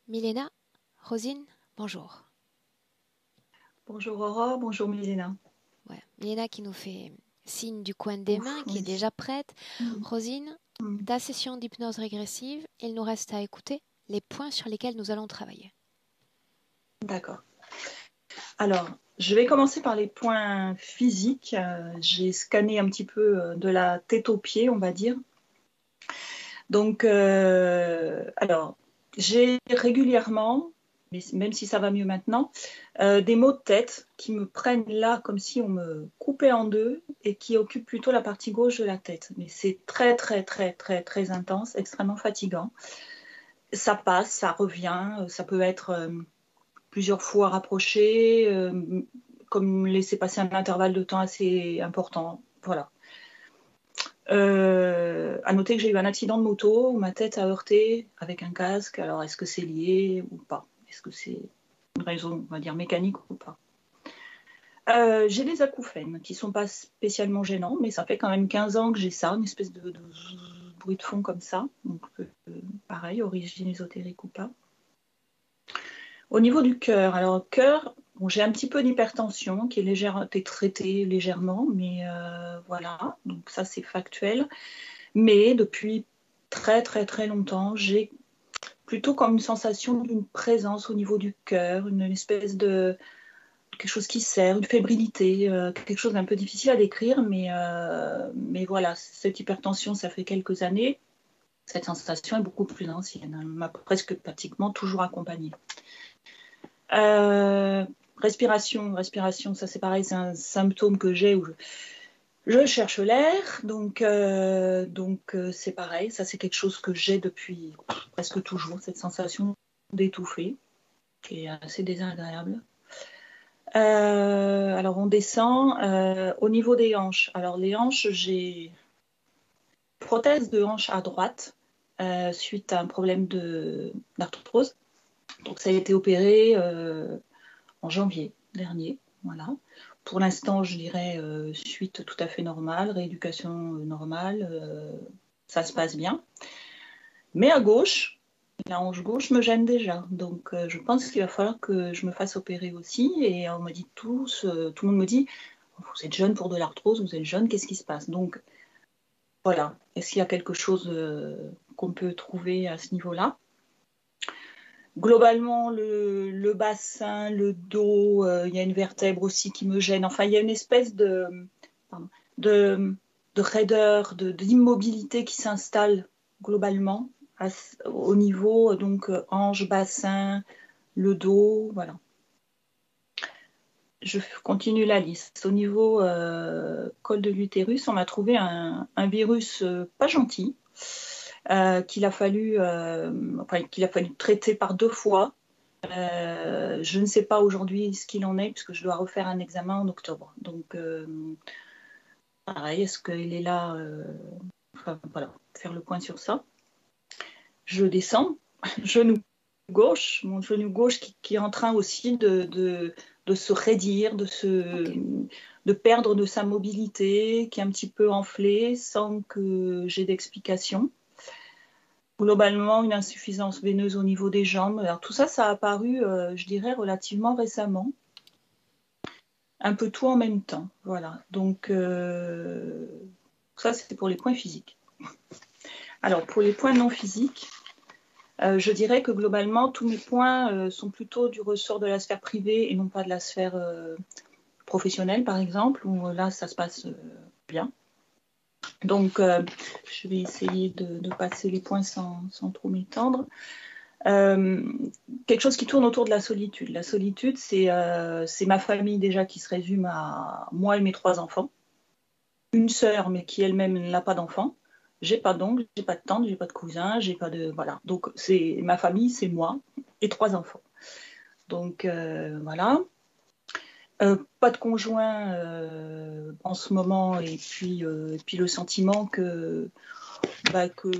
Milena, Rosine, bonjour. Bonjour Aurore, bonjour Milena. Ouais. Milena qui nous fait signe du coin des mains, Ouf, qui est oui. déjà prête. Mm, Rosine, mm. ta session d'hypnose régressive, il nous reste à écouter les points sur lesquels nous allons travailler. D'accord. Alors, je vais commencer par les points physiques. J'ai scanné un petit peu de la tête aux pieds, on va dire. Donc, alors, j'ai régulièrement, mais même si ça va mieux maintenant, des maux de tête qui me prennent là comme si on me coupait en deux et qui occupent plutôt la partie gauche de la tête. Mais c'est très, très, très, très, très intense, extrêmement fatigant. Ça passe, ça revient, ça peut être plusieurs fois rapproché, comme laisser passer un intervalle de temps assez important. Voilà. À noter que j'ai eu un accident de moto où ma tête a heurté avec un casque. Alors, est-ce que c'est lié ou pas? Est-ce que c'est une raison, on va dire, mécanique ou pas? J'ai des acouphènes qui ne sont pas spécialement gênants, mais ça fait quand même 15 ans que j'ai ça, une espèce de bruit de fond comme ça. Donc, pareil, origine ésotérique ou pas. Au niveau du cœur, alors cœur, bon, j'ai un petit peu d'hypertension qui est traitée légèrement, mais voilà, donc ça c'est factuel. Mais depuis très très très longtemps, j'ai plutôt comme une sensation d'une présence au niveau du cœur, une espèce de quelque chose qui serre, une fébrilité, quelque chose d'un peu difficile à décrire, mais voilà, cette hypertension, ça fait quelques années. Cette sensation est beaucoup plus ancienne, elle m'a presque pratiquement toujours accompagnée. Euh, respiration, ça c'est pareil, c'est un symptôme que j'ai où je cherche l'air, donc c'est pareil, ça c'est quelque chose que j'ai depuis presque toujours, cette sensation d'étouffer, qui est assez désagréable. Alors on descend au niveau des hanches. Alors les hanches, j'ai prothèse de hanche à droite suite à un problème d'arthrose. Donc ça a été opéré en janvier dernier. Voilà. Pour l'instant, je dirais suite tout à fait normale, rééducation normale, ça se passe bien. Mais à gauche, la hanche gauche me gêne déjà. Donc je pense qu'il va falloir que je me fasse opérer aussi. Et on me dit tous, tout le monde me dit, vous êtes jeune pour de l'arthrose, vous êtes jeune, qu'est-ce qui se passe? Donc voilà, est-ce qu'il y a quelque chose qu'on peut trouver à ce niveau-là? Globalement, le bassin, le dos, il y a une vertèbre aussi qui me gêne. Enfin, il y a une espèce pardon, de, de raideur, d'immobilité qui s'installe globalement au niveau donc hanche, bassin, le dos, voilà. Je continue la liste. Au niveau col de l'utérus, on m'a trouvé un virus pas gentil qu'il a fallu traiter par 2 fois. Je ne sais pas aujourd'hui ce qu'il en est, puisque je dois refaire un examen en octobre. Donc, pareil, est-ce qu'il est là enfin, voilà, faire le point sur ça. Je descends, genou gauche, mon genou gauche qui est en train aussi de se raidir, Ok. de perdre de sa mobilité, qui est un petit peu enflé sans que j'ai d'explication. Globalement, une insuffisance veineuse au niveau des jambes. Alors, tout ça, ça a apparu, je dirais, relativement récemment. Un peu tout en même temps. Voilà. Donc, ça, c'est pour les points physiques. Alors, pour les points non physiques, je dirais que globalement, tous mes points sont plutôt du ressort de la sphère privée et non pas de la sphère professionnelle, par exemple, où là, ça se passe bien. Donc, je vais essayer de passer les points sans trop m'étendre. Quelque chose qui tourne autour de la solitude. La solitude, c'est ma famille déjà qui se résume à moi et mes 3 enfants. Une sœur, mais qui elle-même n'a pas d'enfants. J'ai pas d'oncle, j'ai pas de tante, j'ai pas de cousin, j'ai pas de voilà. Donc c'est ma famille, c'est moi et 3 enfants. Donc voilà. Pas de conjoint en ce moment et puis le sentiment bah, que,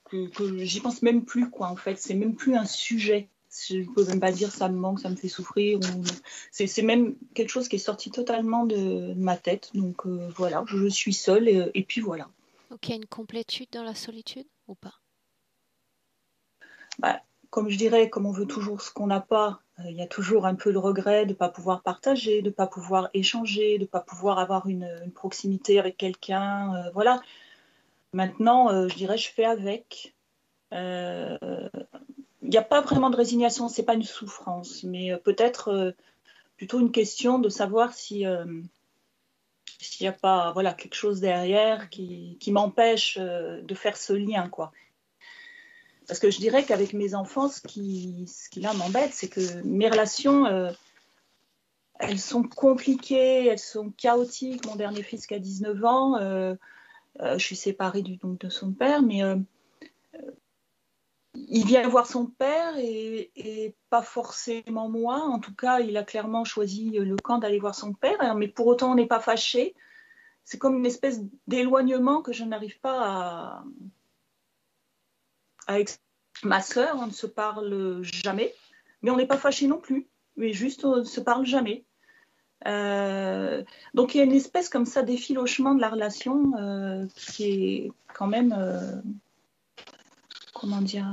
que j'y pense même plus quoi en fait. C'est même plus un sujet. Je ne peux même pas dire ça me manque, ça me fait souffrir. C'est même quelque chose qui est sorti totalement de ma tête. Donc voilà, je suis seule et puis voilà. Ok, une complétude dans la solitude ou pas? Bah, comme je dirais, comme on veut toujours ce qu'on n'a pas, il y a toujours un peu le regret de ne pas pouvoir partager, de ne pas pouvoir échanger, de ne pas pouvoir avoir une proximité avec quelqu'un. Voilà. Maintenant, je dirais, je fais avec. Il n'y a pas vraiment de résignation, c'est pas une souffrance, mais peut-être plutôt une question de savoir si s'il n'y a pas voilà, quelque chose derrière qui m'empêche de faire ce lien, quoi. Parce que je dirais qu'avec mes enfants, ce qui là m'embête, c'est que mes relations, elles sont compliquées, elles sont chaotiques. Mon dernier fils qui a 19 ans, je suis séparée donc, de son père, mais il vient voir son père et pas forcément moi. En tout cas, il a clairement choisi le camp d'aller voir son père, mais pour autant, on n'est pas fâchés. C'est comme une espèce d'éloignement que je n'arrive pas à ma sœur, on ne se parle jamais, mais on n'est pas fâchés non plus, mais juste on ne se parle jamais. Donc il y a une espèce comme ça d'effilochement de la relation qui est quand même, comment dire,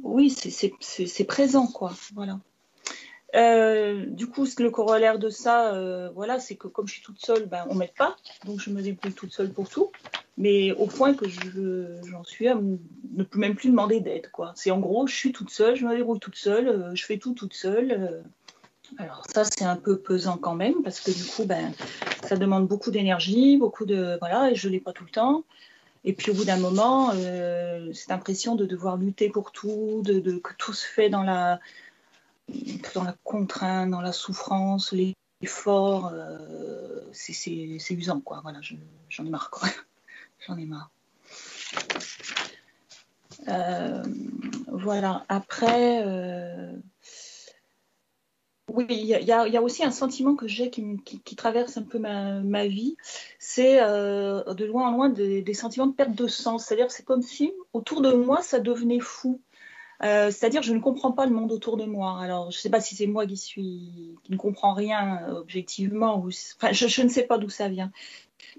oui, c'est présent, quoi. Voilà. Du coup, le corollaire de ça, voilà, c'est que comme je suis toute seule, ben, on m'aide pas, donc je me débrouille toute seule pour tout. Mais au point que j'en suis à ne plus même plus demander d'aide, quoi. C'est en gros, je suis toute seule, je me débrouille toute seule, je fais tout toute seule. Alors ça, c'est un peu pesant quand même, parce que du coup, ben, ça demande beaucoup d'énergie, beaucoup de voilà, et je l'ai pas tout le temps. Et puis au bout d'un moment, cette impression de devoir lutter pour tout, que tout se fait dans la contrainte, dans la souffrance, l'effort, c'est usant, quoi. Voilà, j'en ai marre, quoi. J'en ai marre. Voilà. Après, oui, il y a aussi un sentiment que j'ai qui traverse un peu ma vie. C'est de loin en loin des sentiments de perte de sens. C'est-à-dire, c'est comme si autour de moi, ça devenait fou. C'est-à-dire, je ne comprends pas le monde autour de moi. Alors, je ne sais pas si c'est moi qui ne comprends rien objectivement, enfin, je ne sais pas d'où ça vient.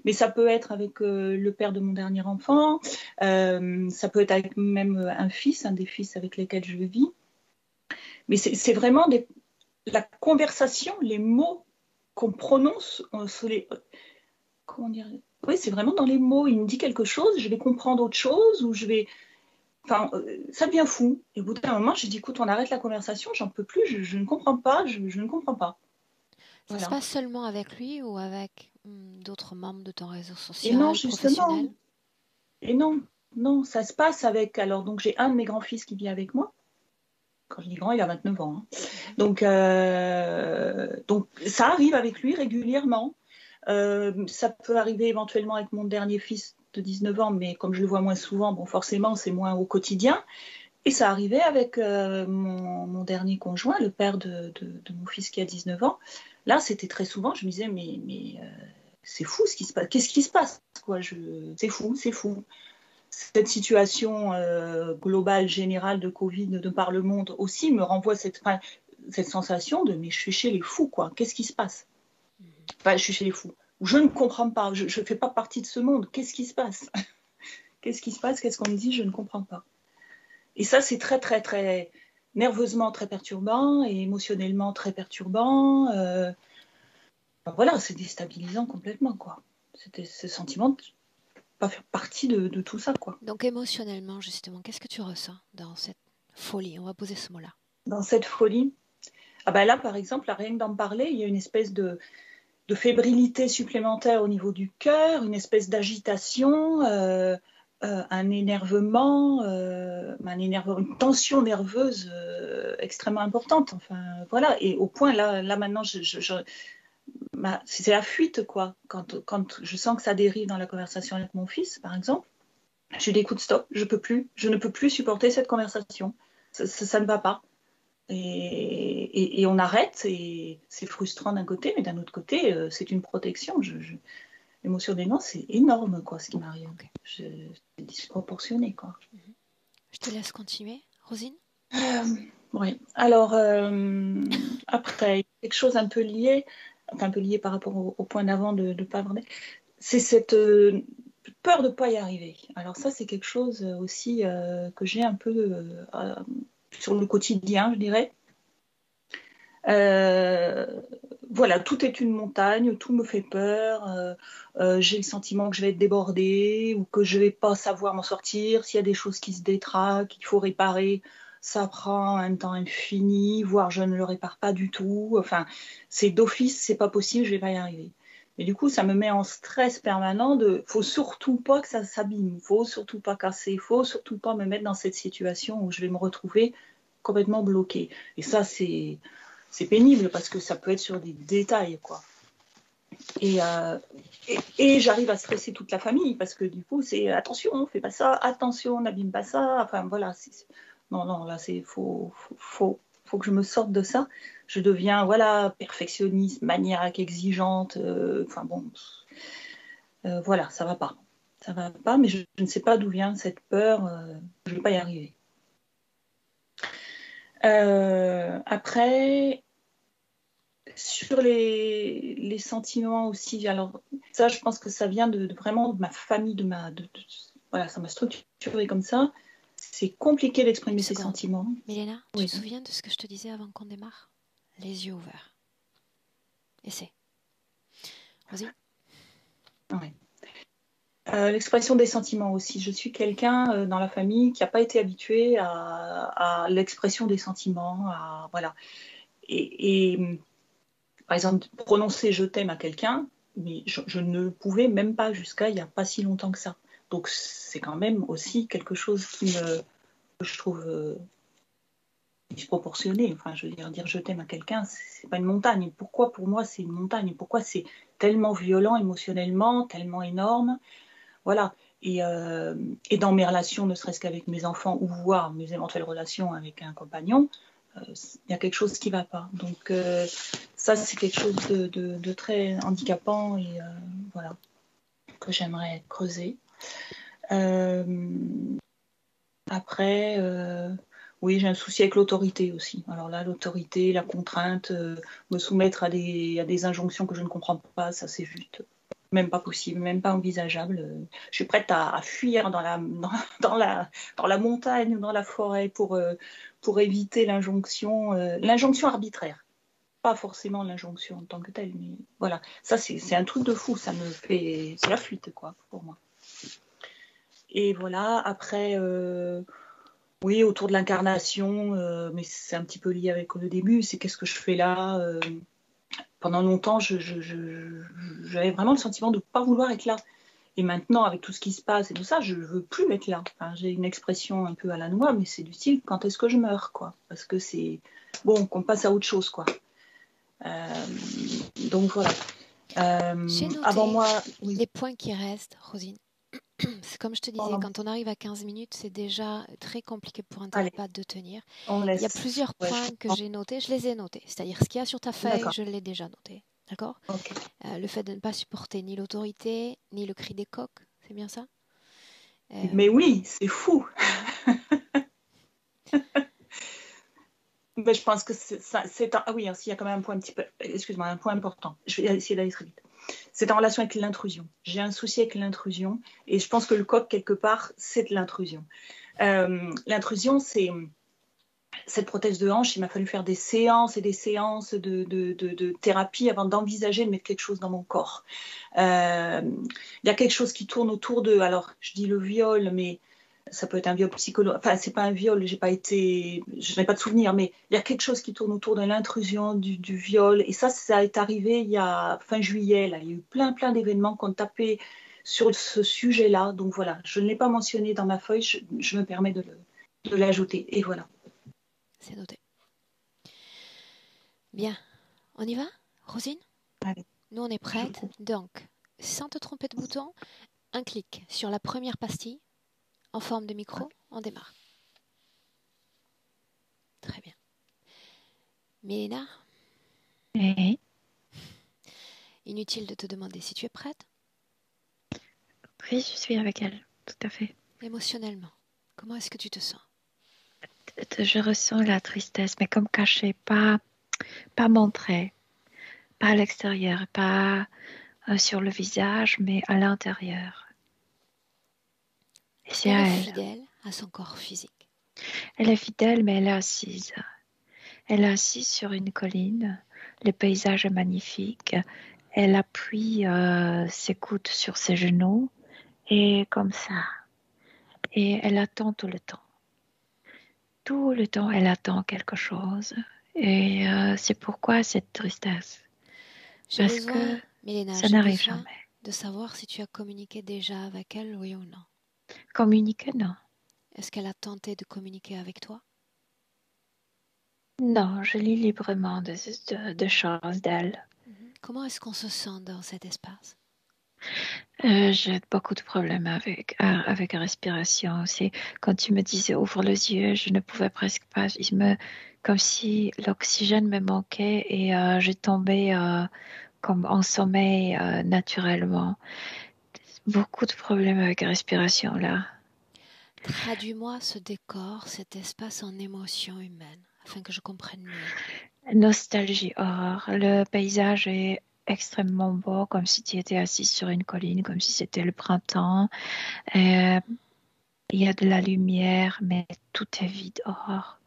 Mais ça peut être avec le père de mon dernier enfant, ça peut être avec même un fils, un des fils avec lesquels je vis. Mais c'est vraiment la conversation, les mots qu'on prononce, comment dire, oui, c'est vraiment dans les mots. Il me dit quelque chose, je vais comprendre autre chose, ou je vais. Enfin, ça devient fou. Et au bout d'un moment, j'ai dit, écoute, on arrête la conversation, j'en peux plus, je ne comprends pas, je ne comprends pas. Ça se Voilà. passe seulement avec lui ou avec d'autres membres de ton réseau Et non, social, justement, professionnel? et non, non, ça se passe avec. Alors, donc, j'ai un de mes grands-fils qui vit avec moi. Quand je dis grand, il a 29 ans. Hein. Donc, ça arrive avec lui régulièrement. Ça peut arriver éventuellement avec mon dernier fils de 19 ans, mais comme je le vois moins souvent, bon, forcément, c'est moins au quotidien. Et ça arrivait avec mon dernier conjoint, le père de mon fils qui a 19 ans. Là, c'était très souvent, je me disais, mais c'est fou ce qui se passe. Qu'est-ce qui se passe quoi C'est fou, c'est fou. Cette situation globale, générale de Covid de par le monde aussi me renvoie cette sensation de mais je suis chez les fous, quoi. Qu'est-ce qui se passe? Enfin, je suis chez les fous. Je ne comprends pas, je ne fais pas partie de ce monde. Qu'est-ce qui se passe? Qu'est-ce qui se passe? Qu'est-ce qu'on me dit? Je ne comprends pas. Et ça, c'est très, très, très nerveusement très perturbant et émotionnellement très perturbant. Voilà, c'est déstabilisant complètement, quoi. C'était ce sentiment de pas faire partie de tout ça, quoi. Donc émotionnellement, justement, qu'est-ce que tu ressens dans cette folie? On va poser ce mot-là. Dans cette folie, ah ben là, par exemple, rien que d'en parler, il y a une espèce de fébrilité supplémentaire au niveau du cœur, une espèce d'agitation, un énervement, une tension nerveuse extrêmement importante. Enfin, voilà. Et au point, là maintenant, c'est la fuite, quoi. Quand je sens que ça dérive dans la conversation avec mon fils, par exemple, je dis écoute, stop, je ne peux plus supporter cette conversation. Ça ne va pas. Et on arrête, et c'est frustrant d'un côté, mais d'un autre côté, c'est une protection. Émotionnellement, c'est énorme, quoi, ce qui m'arrive. Okay. C'est disproportionné, quoi. Je te laisse continuer, Rosine. Oui. Alors, après, quelque chose un peu lié par rapport au point d'avant de ne pas aborder, c'est cette peur de ne pas y arriver. Alors ça, c'est quelque chose aussi que j'ai un peu sur le quotidien, je dirais. Voilà, tout est une montagne, tout me fait peur. J'ai le sentiment que je vais être débordée ou que je ne vais pas savoir m'en sortir. S'il y a des choses qui se détraquent, qu'il faut réparer, ça prend un temps infini, voire je ne le répare pas du tout. Enfin, c'est d'office, c'est pas possible, je vais pas y arriver. Et du coup, ça me met en stress permanent faut surtout pas que ça s'abîme, faut surtout pas casser, faut surtout pas me mettre dans cette situation où je vais me retrouver complètement bloquée. Et ça, c'est pénible parce que ça peut être sur des détails, quoi. Et j'arrive à stresser toute la famille parce que du coup, c'est attention, fais pas ça, attention, n'abîme pas ça. Enfin, voilà. Non, là, faut que je me sorte de ça. Je deviens, voilà, perfectionniste, maniaque, exigeante. Enfin, bon, voilà, ça va pas. Ça va pas, mais je ne sais pas d'où vient cette peur. Je vais pas y arriver. Après, sur les sentiments aussi, alors ça, je pense que ça vient vraiment de ma famille, voilà, ça m'a structuré comme ça. C'est compliqué d'exprimer ses sentiments. Milena, oui. Tu te souviens de ce que je te disais avant qu'on démarre? Les yeux ouverts. Essaie. Vas-y. Ouais. L'expression des sentiments aussi. Je suis quelqu'un dans la famille qui n'a pas été habitué à l'expression des sentiments. Voilà. Et par exemple, prononcer je t'aime à quelqu'un, mais je ne pouvais même pas jusqu'à il n'y a pas si longtemps que ça. Donc c'est quand même aussi quelque chose que je trouve disproportionné. Enfin, je veux dire je t'aime à quelqu'un, c'est pas une montagne. Pourquoi pour moi c'est une montagne? Pourquoi c'est tellement violent émotionnellement, tellement énorme? Voilà. Et dans mes relations, ne serait-ce qu'avec mes enfants ou voire mes éventuelles relations avec un compagnon, il y a quelque chose qui ne va pas. Donc ça, c'est quelque chose de très handicapant et voilà, que j'aimerais creuser. Après, oui, j'ai un souci avec l'autorité aussi. Alors là, l'autorité, la contrainte, me soumettre à des injonctions que je ne comprends pas, ça c'est juste même pas possible, même pas envisageable. Je suis prête à fuir dans la montagne ou dans la forêt pour éviter l'injonction arbitraire. Pas forcément l'injonction en tant que telle, mais voilà. Ça, c'est un truc de fou. C'est la fuite, quoi, pour moi. Et voilà, après, oui, autour de l'incarnation, mais c'est un petit peu lié avec le début, c'est qu'est-ce que je fais là pendant longtemps, j'avais vraiment le sentiment de ne pas vouloir être là. Et maintenant, avec tout ce qui se passe et tout ça, je ne veux plus être là. Enfin, j'ai une expression un peu à la noix, mais c'est du style quand est-ce que je meurs, quoi. Parce que c'est bon qu'on passe à autre chose, quoi. Donc voilà. J'ai noté avant moi, oui. les points qui restent, Rosine. C'est comme je te disais, quand on arrive à 15 minutes, c'est déjà très compliqué pour un télépathe de tenir. Il y a plusieurs points que j'ai notés, je les ai notés. C'est-à-dire ce qu'il y a sur ta feuille, je l'ai déjà noté. D'accord ? Okay. Le fait de ne pas supporter ni l'autorité, ni le cri des coqs, c'est bien ça ? Mais oui, c'est fou. Mais je pense que oui, il y a quand même un point un petit peu. Excuse-moi, un point important. Je vais essayer d'aller très vite. C'est en relation avec l'intrusion. J'ai un souci avec l'intrusion et je pense que le coq, quelque part, c'est de l'intrusion. L'intrusion, c'est cette prothèse de hanche. Il m'a fallu faire des séances et des séances de thérapie avant d'envisager de mettre quelque chose dans mon corps. Il y a quelque chose qui tourne autour de. Alors, je dis le viol, mais ça peut être un viol psychologique. Enfin, c'est pas un viol, je n'ai pas de souvenir, mais il y a quelque chose qui tourne autour de l'intrusion, du viol. Et ça est arrivé il y a fin juillet. Là. Il y a eu plein d'événements qui ont tapé sur ce sujet-là. Donc voilà, je ne l'ai pas mentionné dans ma feuille, je me permets de l'ajouter. Et voilà. C'est noté. Bien, on y va, Rosine ? Allez. Nous, on est prête. Donc, sans te tromper de bouton, un clic sur la première pastille en forme de micro, on démarre. Très bien. Milena ? Oui. Inutile de te demander si tu es prête ? Oui, je suis avec elle, tout à fait. Émotionnellement, comment est-ce que tu te sens ? Je ressens la tristesse, mais comme cachée, pas montrée, pas à l'extérieur, pas sur le visage, mais à l'intérieur. Et c'est elle à est elle. fidèle à son corps physique. Elle est fidèle, mais elle est assise. Elle est assise sur une colline. Le paysage est magnifique. Elle appuie ses coudes sur ses genoux et comme ça. Et elle attend tout le temps. Tout le temps, elle attend quelque chose. Et c'est pourquoi cette tristesse. J'ai Parce que besoin, Milena, ça j'ai n'arrive besoin jamais. de savoir si tu as communiqué déjà avec elle, oui ou non. Communiquer, non. Est-ce qu'elle a tenté de communiquer avec toi? Non, je lis librement de choses d'elle. Comment est-ce qu'on se sent dans cet espace? J'ai beaucoup de problèmes avec la respiration aussi. Quand tu me disais ouvre les yeux, je ne pouvais presque pas. Comme si l'oxygène me manquait et je tombais comme en sommeil naturellement. Beaucoup de problèmes avec la respiration là. Traduis-moi ce décor, cet espace en émotion humaine, afin que je comprenne mieux. Nostalgie, horreur. Le paysage est extrêmement beau, comme si tu étais assis sur une colline, comme si c'était le printemps. Euh, Il y a de la lumière, mais tout est vide, horreur.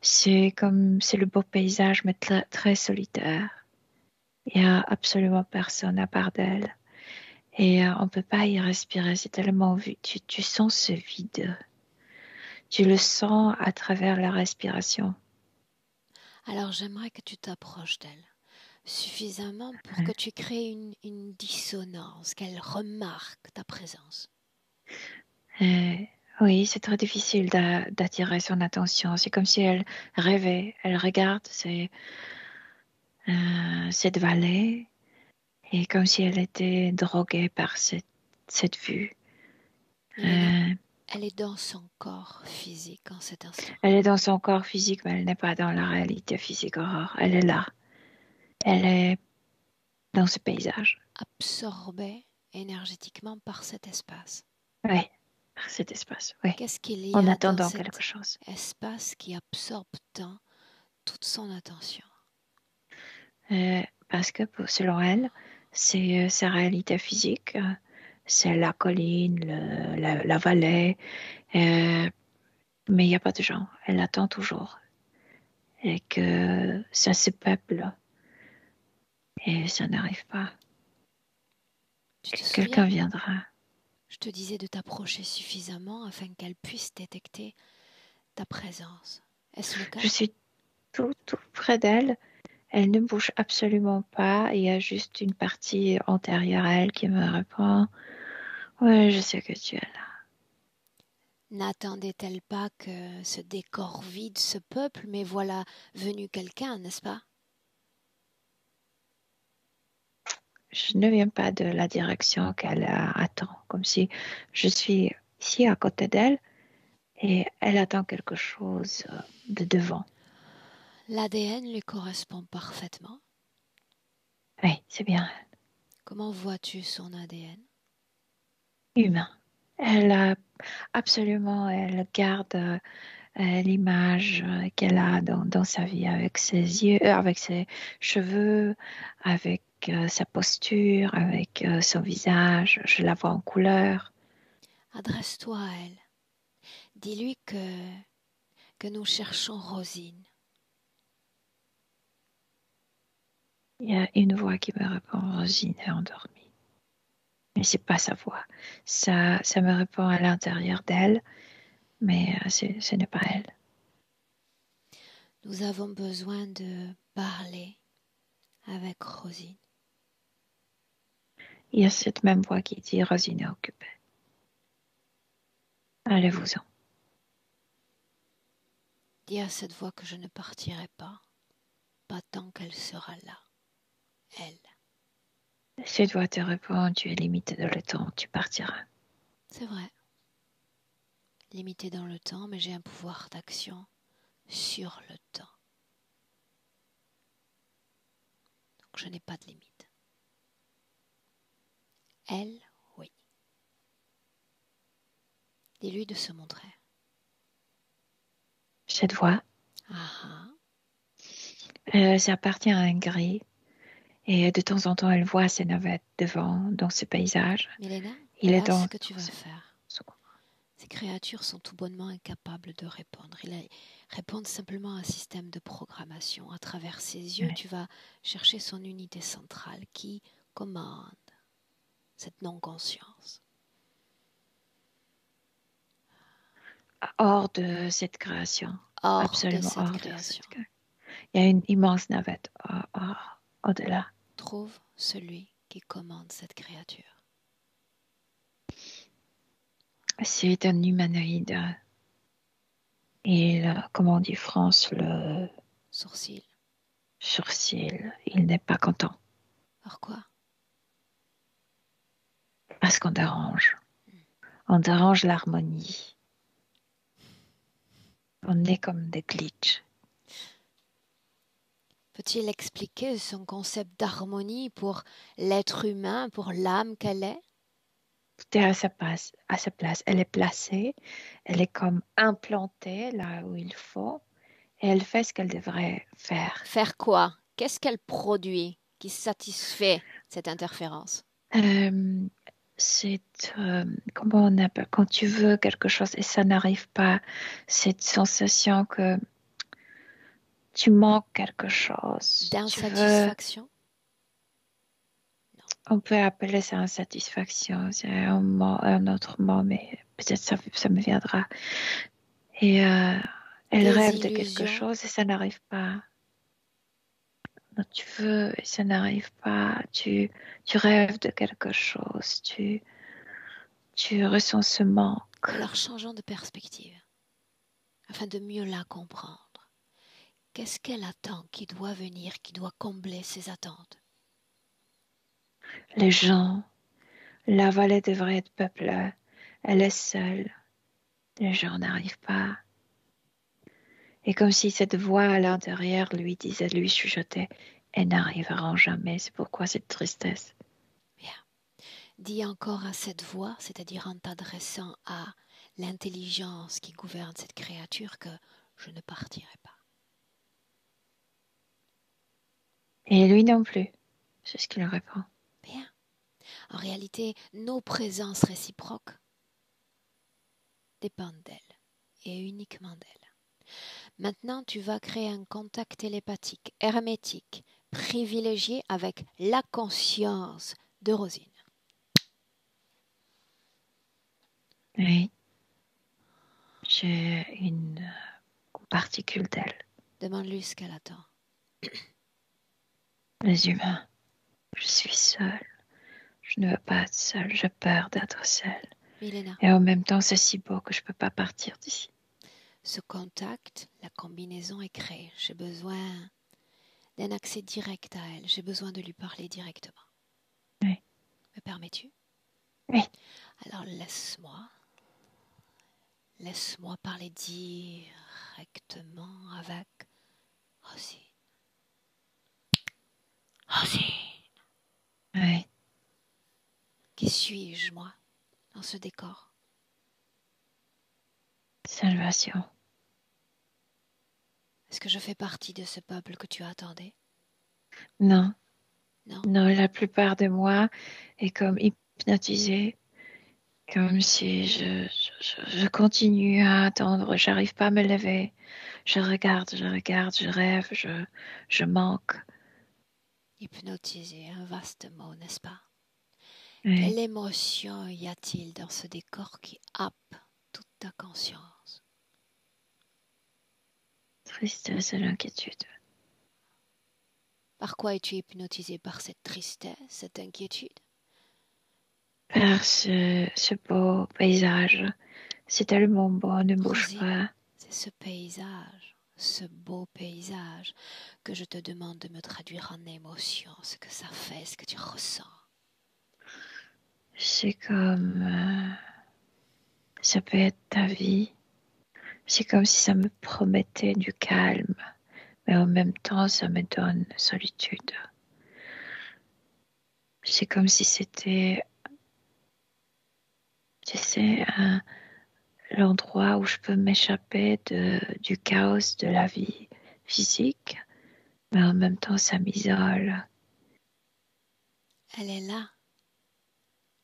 C'est le beau paysage, mais très, très solitaire. Il n'y a absolument personne à part d'elle. Et on ne peut pas y respirer, c'est tellement vide. Tu sens ce vide. Tu le sens à travers la respiration. Alors j'aimerais que tu t'approches d'elle suffisamment pour que tu crées une dissonance, qu'elle remarque ta présence. Euh, oui, c'est très difficile d'attirer son attention. C'est comme si elle rêvait. Elle regarde cette vallée et comme si elle était droguée par cette vue. Milena, elle est dans son corps physique en cet instant. Elle est dans son corps physique, mais elle n'est pas dans la réalité physique, Aurore. Elle est là. Elle est dans ce paysage. Absorbée énergétiquement par cet espace. Oui, par cet espace, oui. Qu'est-ce qu'il y En a dans attendant cet quelque chose. espace qui absorbe tant toute son attention? Parce que selon elle, c'est sa réalité physique. C'est la colline, la vallée. Mais il n'y a pas de gens. Elle attend toujours. Et que ça se peuple. Et ça n'arrive pas. Tu te Quelqu'un souviens? viendra. Je te disais de t'approcher suffisamment afin qu'elle puisse détecter ta présence. Est-ce le cas? Je suis tout près d'elle. Elle ne bouge absolument pas. Il y a juste une partie antérieure à elle qui me répond. Oui, je sais que tu es là. N'attendait-elle pas que ce décor vide se peuple, mais voilà venu quelqu'un, n'est-ce pas? Je ne viens pas de la direction qu'elle attend, comme si je suis ici à côté d'elle et elle attend quelque chose de devant. L'ADN lui correspond parfaitement. Oui, c'est bien Comment vois-tu son ADN? humain. Elle a absolument, elle garde l'image qu'elle a dans sa vie avec ses yeux, avec ses cheveux, avec sa posture, avec son visage. Je la vois en couleur. Adresse-toi à elle. Dis-lui que nous cherchons Rosine. Il y a une voix qui me répond, Rosine est endormie. Mais c'est pas sa voix. Ça me répond à l'intérieur d'elle, mais ce n'est pas elle. Nous avons besoin de parler avec Rosine. Il y a cette même voix qui dit, Rosine est occupée. Allez-vous-en. Dis à cette voix que je ne partirai pas tant qu'elle sera là, elle. Cette voix te répond, tu es limité dans le temps, tu partiras. C'est vrai. Limité dans le temps, mais j'ai un pouvoir d'action sur le temps. Donc je n'ai pas de limite. Elle, oui. Dis-lui de se montrer. Cette voix, ça appartient à un gris. Et de temps en temps, elle voit ses navettes devant, dans ce paysage. Milena, Il est voilà dans ce que tu vas faire. Ces créatures sont tout bonnement incapables de répondre. Ils répondent simplement à un système de programmation. À travers ses yeux, tu vas chercher son unité centrale qui commande cette non-conscience. Hors de cette création. Absolument hors de création. cette création. Il y a une immense navette au-delà. Trouve celui qui commande cette créature. C'est un humanoïde. Et comment on dit France, le sourcil. Il n'est pas content. Pourquoi? Parce qu'on dérange. On dérange l'harmonie. On est comme des glitches. Peut-il expliquer son concept d'harmonie pour l'être humain, pour l'âme qu'elle est? Tout est à sa place. Elle est placée, elle est comme implantée là où il faut, et elle fait ce qu'elle devrait faire. Faire quoi? Qu'est-ce qu'elle produit qui satisfait cette interférence? C'est, comment on appelle, quand tu veux quelque chose et ça n'arrive pas, cette sensation que tu manques quelque chose. D'insatisfaction? On peut appeler ça insatisfaction, c'est un autre mot, mais peut-être ça me viendra. Et elle rêve de quelque chose et ça n'arrive pas. Donc, tu veux et ça n'arrive pas. Tu rêves de quelque chose. Tu ressens ce manque. Alors changeons de perspective, afin de mieux la comprendre. Qu'est-ce qu'elle attend qui doit venir, qui doit combler ses attentes? Les gens, la vallée devrait être peuplée. Elle est seule. Les gens n'arrivent pas. Et comme si cette voix à l'intérieur lui disait, lui chuchotait, elles n'arriveront jamais. C'est pourquoi cette tristesse. Bien. Dis encore à cette voix, c'est-à-dire en t'adressant à l'intelligence qui gouverne cette créature, que je ne partirai pas. Et lui non plus. C'est ce qu'il répond. Bien. En réalité, nos présences réciproques dépendent d'elle, et uniquement d'elle. Maintenant, tu vas créer un contact télépathique, hermétique, privilégié avec la conscience de Rosine. Oui. J'ai une particule d'elle. Demande-lui ce qu'elle attend. Les humains, je suis seule. Je ne veux pas être seule, j'ai peur d'être seule. Milena. Et en même temps, c'est si beau que je ne peux pas partir d'ici. Ce contact, la combinaison est créée. J'ai besoin d'un accès direct à elle. J'ai besoin de lui parler directement. Oui. Me permets-tu? Oui. Alors laisse-moi parler directement avec Rosine. Rosine. Oui. Qui suis-je, moi, dans ce décor? Salvation. Est-ce que je fais partie de ce peuple que tu attendais? Non. Non. Non, la plupart de moi est comme hypnotisée. Comme si je continue à attendre, j'arrive pas à me lever. Je regarde, je rêve, je manque. Hypnotisé, un vaste mot, n'est-ce pas? Oui. Quelle émotion y a-t-il dans ce décor qui happe toute ta conscience? Tristesse et l'inquiétude. Par quoi es-tu hypnotisé? Par cette tristesse, cette inquiétude? Par ce beau paysage. C'est tellement beau, ne bouge Rosine, pas. c'est ce paysage, ce beau paysage, que je te demande de me traduire en émotion, ce que ça fait, ce que tu ressens. C'est comme... ça peut être ta vie. C'est comme si ça me promettait du calme, mais en même temps, ça me donne solitude. C'est comme si c'était, tu sais, l'endroit où je peux m'échapper du chaos de la vie physique, mais en même temps, ça m'isole. Elle est là,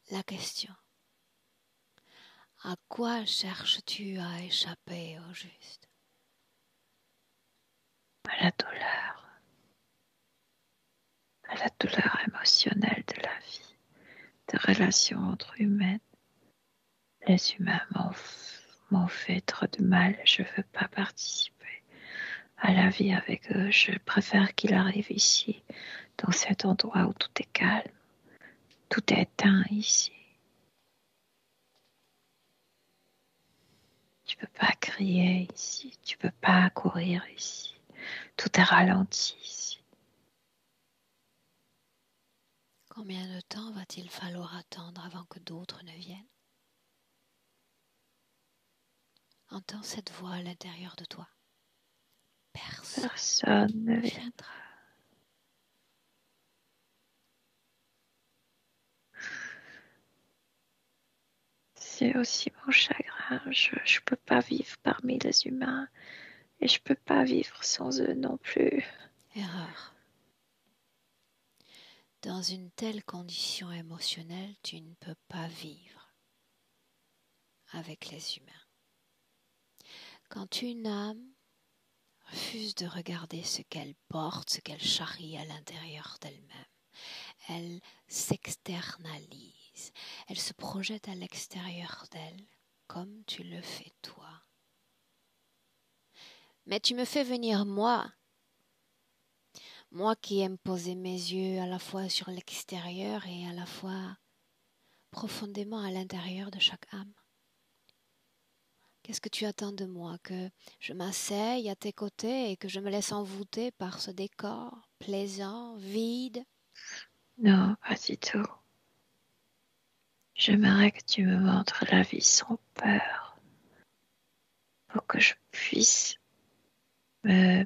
la question. À quoi cherches-tu à échapper au juste? À la douleur émotionnelle de la vie, des relations entre humaines. Les humains m'ont fait trop de mal, je ne veux pas participer à la vie avec eux, je préfère qu'ils arrivent ici, dans cet endroit où tout est calme, tout est éteint ici. Tu peux pas crier ici, tu peux pas courir ici, tout est ralenti ici. Combien de temps va-t-il falloir attendre avant que d'autres ne viennent? Entends cette voix à l'intérieur de toi. Personne ne viendra. C'est aussi mon chagrin. Je ne peux pas vivre parmi les humains et je ne peux pas vivre sans eux non plus. Erreur. Dans une telle condition émotionnelle, tu ne peux pas vivre avec les humains. Quand une âme refuse de regarder ce qu'elle porte, ce qu'elle charrie à l'intérieur d'elle-même, elle s'externalise, elle se projette à l'extérieur d'elle, comme tu le fais toi. Mais tu me fais venir moi qui aime poser mes yeux à la fois sur l'extérieur et à la fois profondément à l'intérieur de chaque âme. Qu'est-ce que tu attends de moi? Que je m'asseye à tes côtés et que je me laisse envoûter par ce décor plaisant, vide? Non, pas du tout. J'aimerais que tu me montres la vie sans peur pour que je puisse me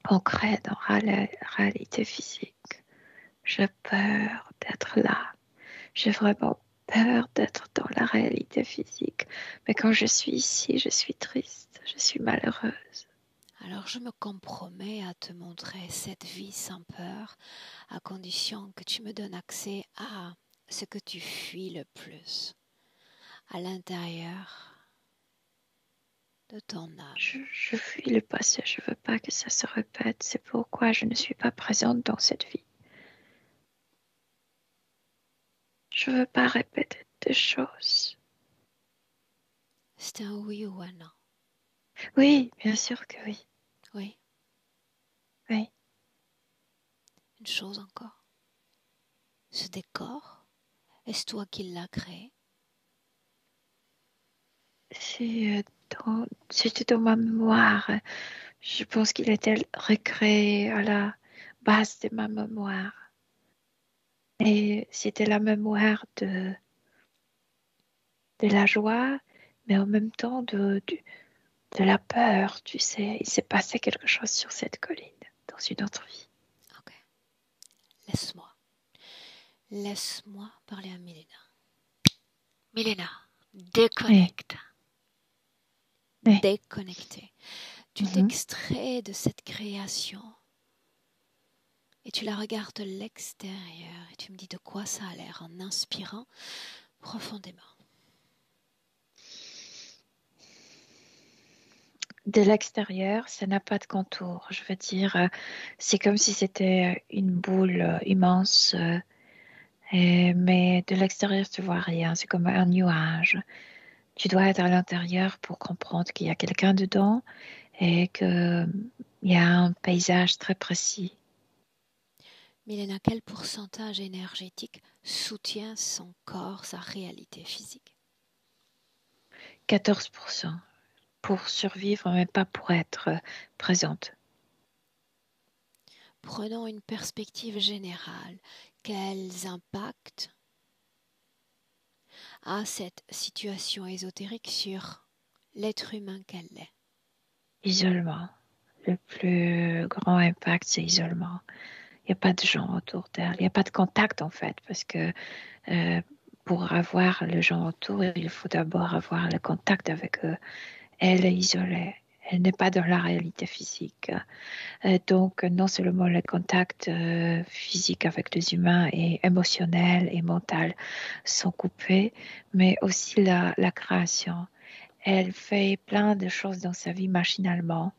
ancrer dans la réalité physique. J'ai peur d'être là. J'ai vraiment peur d'être dans la réalité physique. Mais quand je suis ici, je suis triste, je suis malheureuse. Alors je me compromets à te montrer cette vie sans peur, à condition que tu me donnes accès à ce que tu fuis le plus, à l'intérieur de ton âme. Je fuis le passé, je veux pas que ça se répète. C'est pourquoi je ne suis pas présente dans cette vie. Je veux pas répéter des choses. C'est un oui ou un non? Oui, bien sûr que oui. Oui. Oui. Une chose encore. Ce décor, est-ce toi qui l'as créé? C'était dans ma mémoire. Je pense qu'il était recréé à la base de ma mémoire. Et c'était la mémoire de la joie, mais en même temps de la peur, tu sais. Il s'est passé quelque chose sur cette colline, dans une autre vie. Ok. Laisse-moi parler à Milena. Milena, déconnecte. Oui. Déconnecter. Tu t'extrais de cette création et tu la regardes de l'extérieur et tu me dis de quoi ça a l'air en inspirant profondément. De l'extérieur, ça n'a pas de contour. Je veux dire, c'est comme si c'était une boule immense, mais de l'extérieur, tu vois rien. C'est comme un nuage. Tu dois être à l'intérieur pour comprendre qu'il y a quelqu'un dedans et qu'il y a un paysage très précis. Milena, quel pourcentage énergétique soutient son corps, sa réalité physique? 14%. Pour survivre, mais pas pour être présente. Prenons une perspective générale. Quels impacts a cette situation ésotérique sur l'être humain qu'elle est? Isolement. Le plus grand impact, c'est isolement. Il n'y a pas de gens autour d'elle. Il n'y a pas de contact, en fait, parce que pour avoir le gens autour, il faut d'abord avoir le contact avec eux. Elle est isolée. Elle n'est pas dans la réalité physique. Donc, non seulement le contact physique avec les humains et émotionnel et mental sont coupés, mais aussi la création. Elle fait plein de choses dans sa vie machinalement,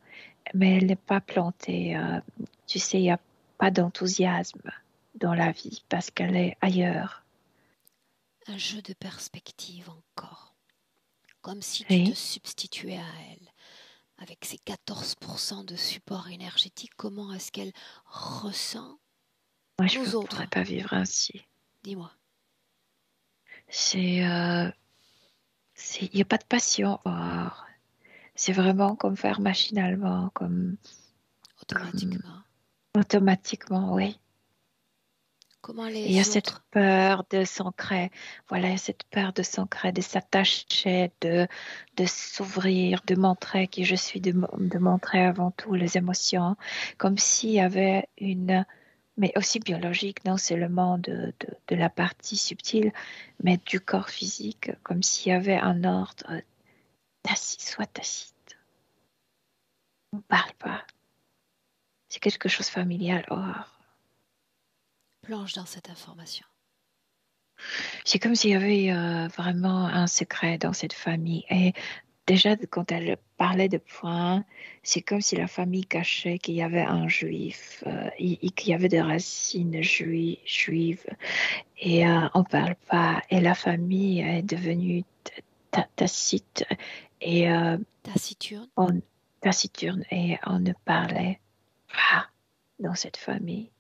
mais elle n'est pas plantée. Tu sais, il n'y a pas d'enthousiasme dans la vie parce qu'elle est ailleurs. Un jeu de perspective encore, comme si tu te Oui. substituais à elle. Avec ses 14% de support énergétique, comment est-ce qu'elle ressent Moi, je nous ne autres? pourrais pas vivre ainsi. Dis-moi. Il n'y a pas de passion. C'est vraiment comme faire machinalement, comme Automatiquement. automatiquement, oui. Comment Et il y a les cette autres? peur de s'ancrer, voilà, il y a cette peur de s'ancrer, de s'attacher, de s'ouvrir, de montrer qui je suis, de montrer avant tout les émotions, comme s'il y avait une, mais aussi biologique, non seulement de la partie subtile, mais du corps physique, comme s'il y avait un ordre tacite, soit tacite. On ne parle pas. C'est quelque chose de familial. Plonge dans cette information. C'est comme s'il y avait vraiment un secret dans cette famille. Et déjà, quand elle parlait de points, c'est comme si la famille cachait qu'il y avait un juif, qu'il y avait des racines juives. Et on ne parle pas. Et la famille est devenue tacite et Taciturne. taciturne. Et on ne parlait pas dans cette famille.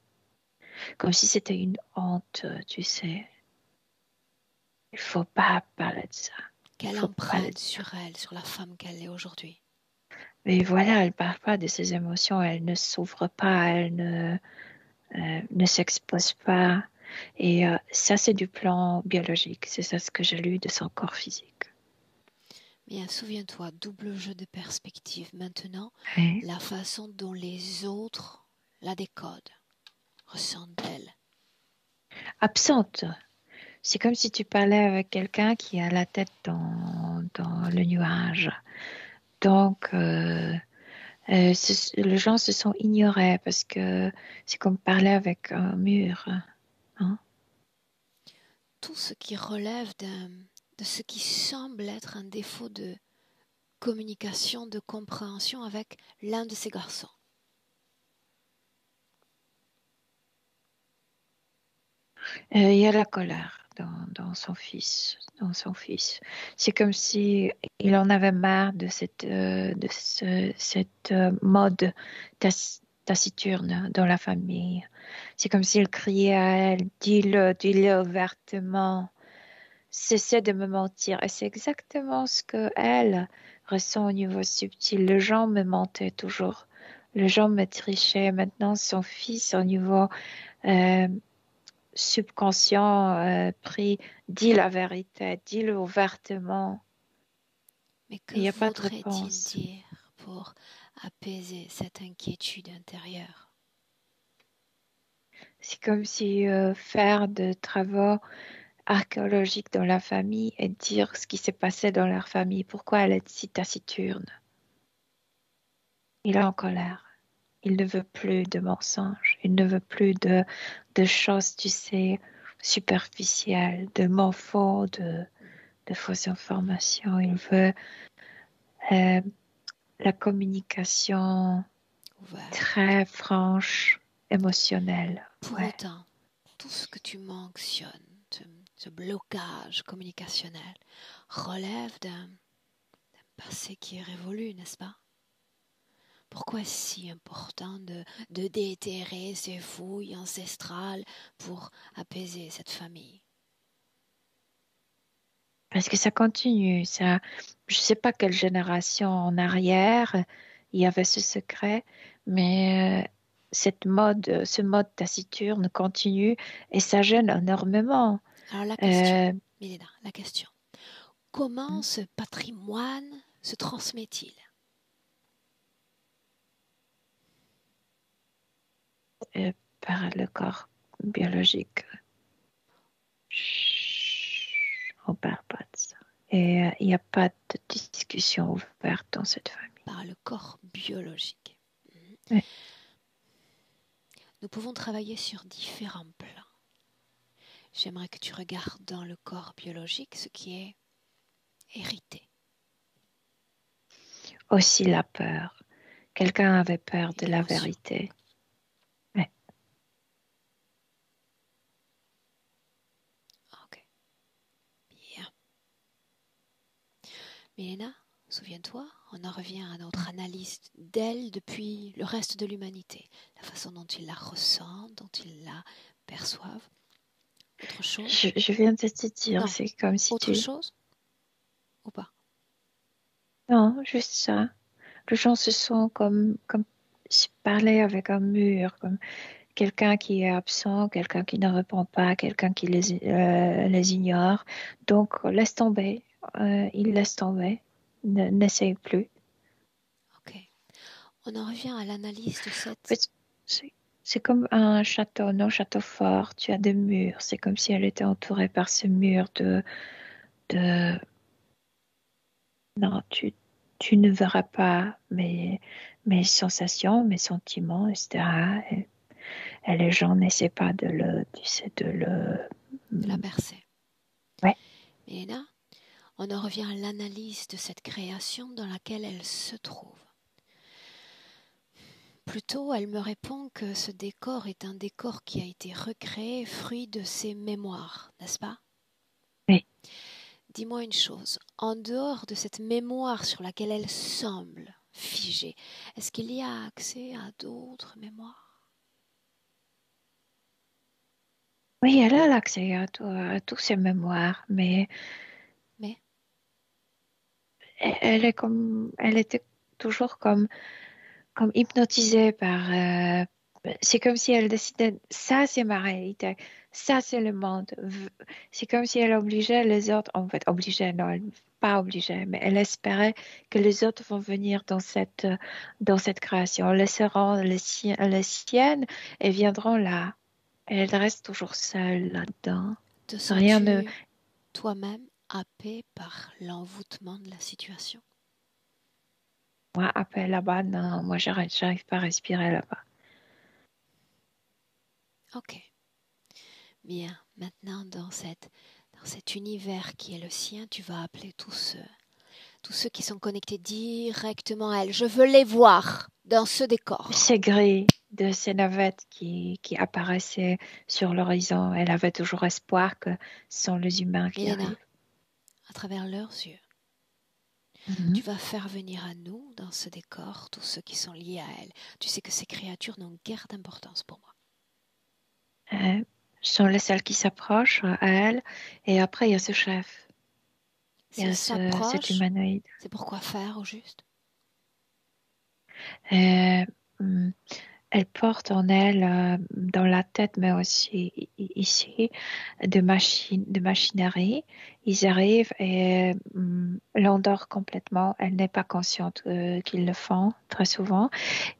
Comme si c'était une honte, tu sais. Il ne faut pas parler de ça. Quelle Faut parler empreinte de ça. sur elle, sur la femme qu'elle est aujourd'hui? Mais voilà, elle ne parle pas de ses émotions, elle ne s'ouvre pas, elle ne s'expose pas. Et ça, c'est du plan biologique. C'est ça ce que j'ai lu de son corps physique. Bien, souviens-toi, double jeu de perspective. Maintenant, Oui. la façon dont les autres la décodent, ressentent-elles? Absente. C'est comme si tu parlais avec quelqu'un qui a la tête dans le nuage. Donc, les gens se sont ignorés parce que c'est comme parler avec un mur. Hein? Tout ce qui relève de ce qui semble être un défaut de communication, de compréhension avec l'un de ces garçons. Il y a la colère dans son fils, C'est comme si il en avait marre de cette mode taciturne dans la famille. C'est comme s'il criait à elle, dis-le ouvertement, cessez de me mentir. Et c'est exactement ce que elle ressent au niveau subtil. Les gens me mentaient toujours. Les gens me trichaient. Maintenant, son fils, au niveau euh, subconscient pris, dis la vérité, dis-le ouvertement. Mais que Il n'y a pas de faudrait-il réponse. dire pour apaiser cette inquiétude intérieure? C'est comme si faire de travaux archéologiques dans la famille et dire ce qui s'est passé dans leur famille, pourquoi elle est si taciturne. Il est en colère. Il ne veut plus de mensonges. Il ne veut plus de choses, tu sais, superficielles, de mots faux, de fausses informations. Il veut la communication Ouvert. très franche, émotionnelle. Pour Ouais. autant, tout ce que tu mentionnes, ce blocage communicationnel, relève d'un passé qui est révolu, n'est-ce pas? Pourquoi est-ce si important de déterrer ces fouilles ancestrales pour apaiser cette famille? Parce que ça continue. Ça, je ne sais pas quelle génération en arrière il y avait ce secret, mais ce mode taciturne continue et ça gêne énormément. Alors la question, Euh, Milena, la question. Comment ce patrimoine se transmet-il? Par le corps biologique. Chut, on ne parle pas de ça. Et il n'y a pas de discussion ouverte dans cette famille. par le corps biologique. Oui. Nous pouvons travailler sur différents plans. J'aimerais que tu regardes dans le corps biologique ce qui est hérité. Aussi la peur. Quelqu'un avait peur de la L'émotion. vérité. Oui. Ok. Bien. Milena, souviens-toi, on en revient à notre analyse d'elle depuis le reste de l'humanité. La façon dont ils la ressentent, dont ils la perçoivent. Autre chose? Je viens de te dire, Non. c'est comme si Autre chose? Ou pas? Non, juste ça. Les gens se sentent comme si parler avec un mur, comme quelqu'un qui est absent, quelqu'un qui ne répond pas, quelqu'un qui les ignore. Donc, laisse tomber. Il laisse tomber. N'essaye plus. Ok. On en revient à l'analyse de cette... En fait, c'est comme un château, non, château fort. Tu as des murs. C'est comme si elle était entourée par ce mur de... Non, tu ne verras pas mes sensations, mes sentiments, etc. Et les gens n'essaient pas de le, tu sais, de la bercer. Ouais. Milena, on en revient à l'analyse de cette création dans laquelle elle se trouve. Plutôt, elle me répond que ce décor est un décor qui a été recréé, fruit de ses mémoires, n'est-ce pas? Oui. Dis-moi une chose, en dehors de cette mémoire sur laquelle elle semble figée, est-ce qu'il y a accès à d'autres mémoires? Oui, elle a l'accès à tous ses mémoires, mais elle était toujours comme hypnotisée par. C'est comme si elle décidait, ça c'est ma réalité, ça c'est le monde. C'est comme si elle obligeait les autres, en fait, obligeait, non, pas obligeait, mais elle espérait que les autres vont venir dans cette création, laisseront les siennes et viendront là. Et elle reste toujours seule là-dedans. Te Rien ne. sens-tu toi-même happé par l'envoûtement de la situation? Moi, après là-bas, non, moi j'arrive pas à respirer là-bas. Ok. Bien, maintenant dans cet univers qui est le sien, tu vas appeler tous ceux qui sont connectés directement à elle. Je veux les voir dans ce décor. Ces grilles de ces navettes qui apparaissaient sur l'horizon, elle avait toujours espoir que ce sont les humains qui Milena, arrivent. à travers leurs yeux, tu vas faire venir à nous, dans ce décor, tous ceux qui sont liés à elle. Tu sais que ces créatures n'ont guère d'importance pour moi. Ce sont les seules qui s'approchent à elle. Et après, il y a ce chef. Il y S'ils a cet s'approchent, humanoïde. c'est pour quoi faire au juste? Euh, hum, Elle porte en elle, dans la tête, mais aussi ici, de machinerie. Ils arrivent et l'endort complètement. Elle n'est pas consciente qu'ils le font très souvent.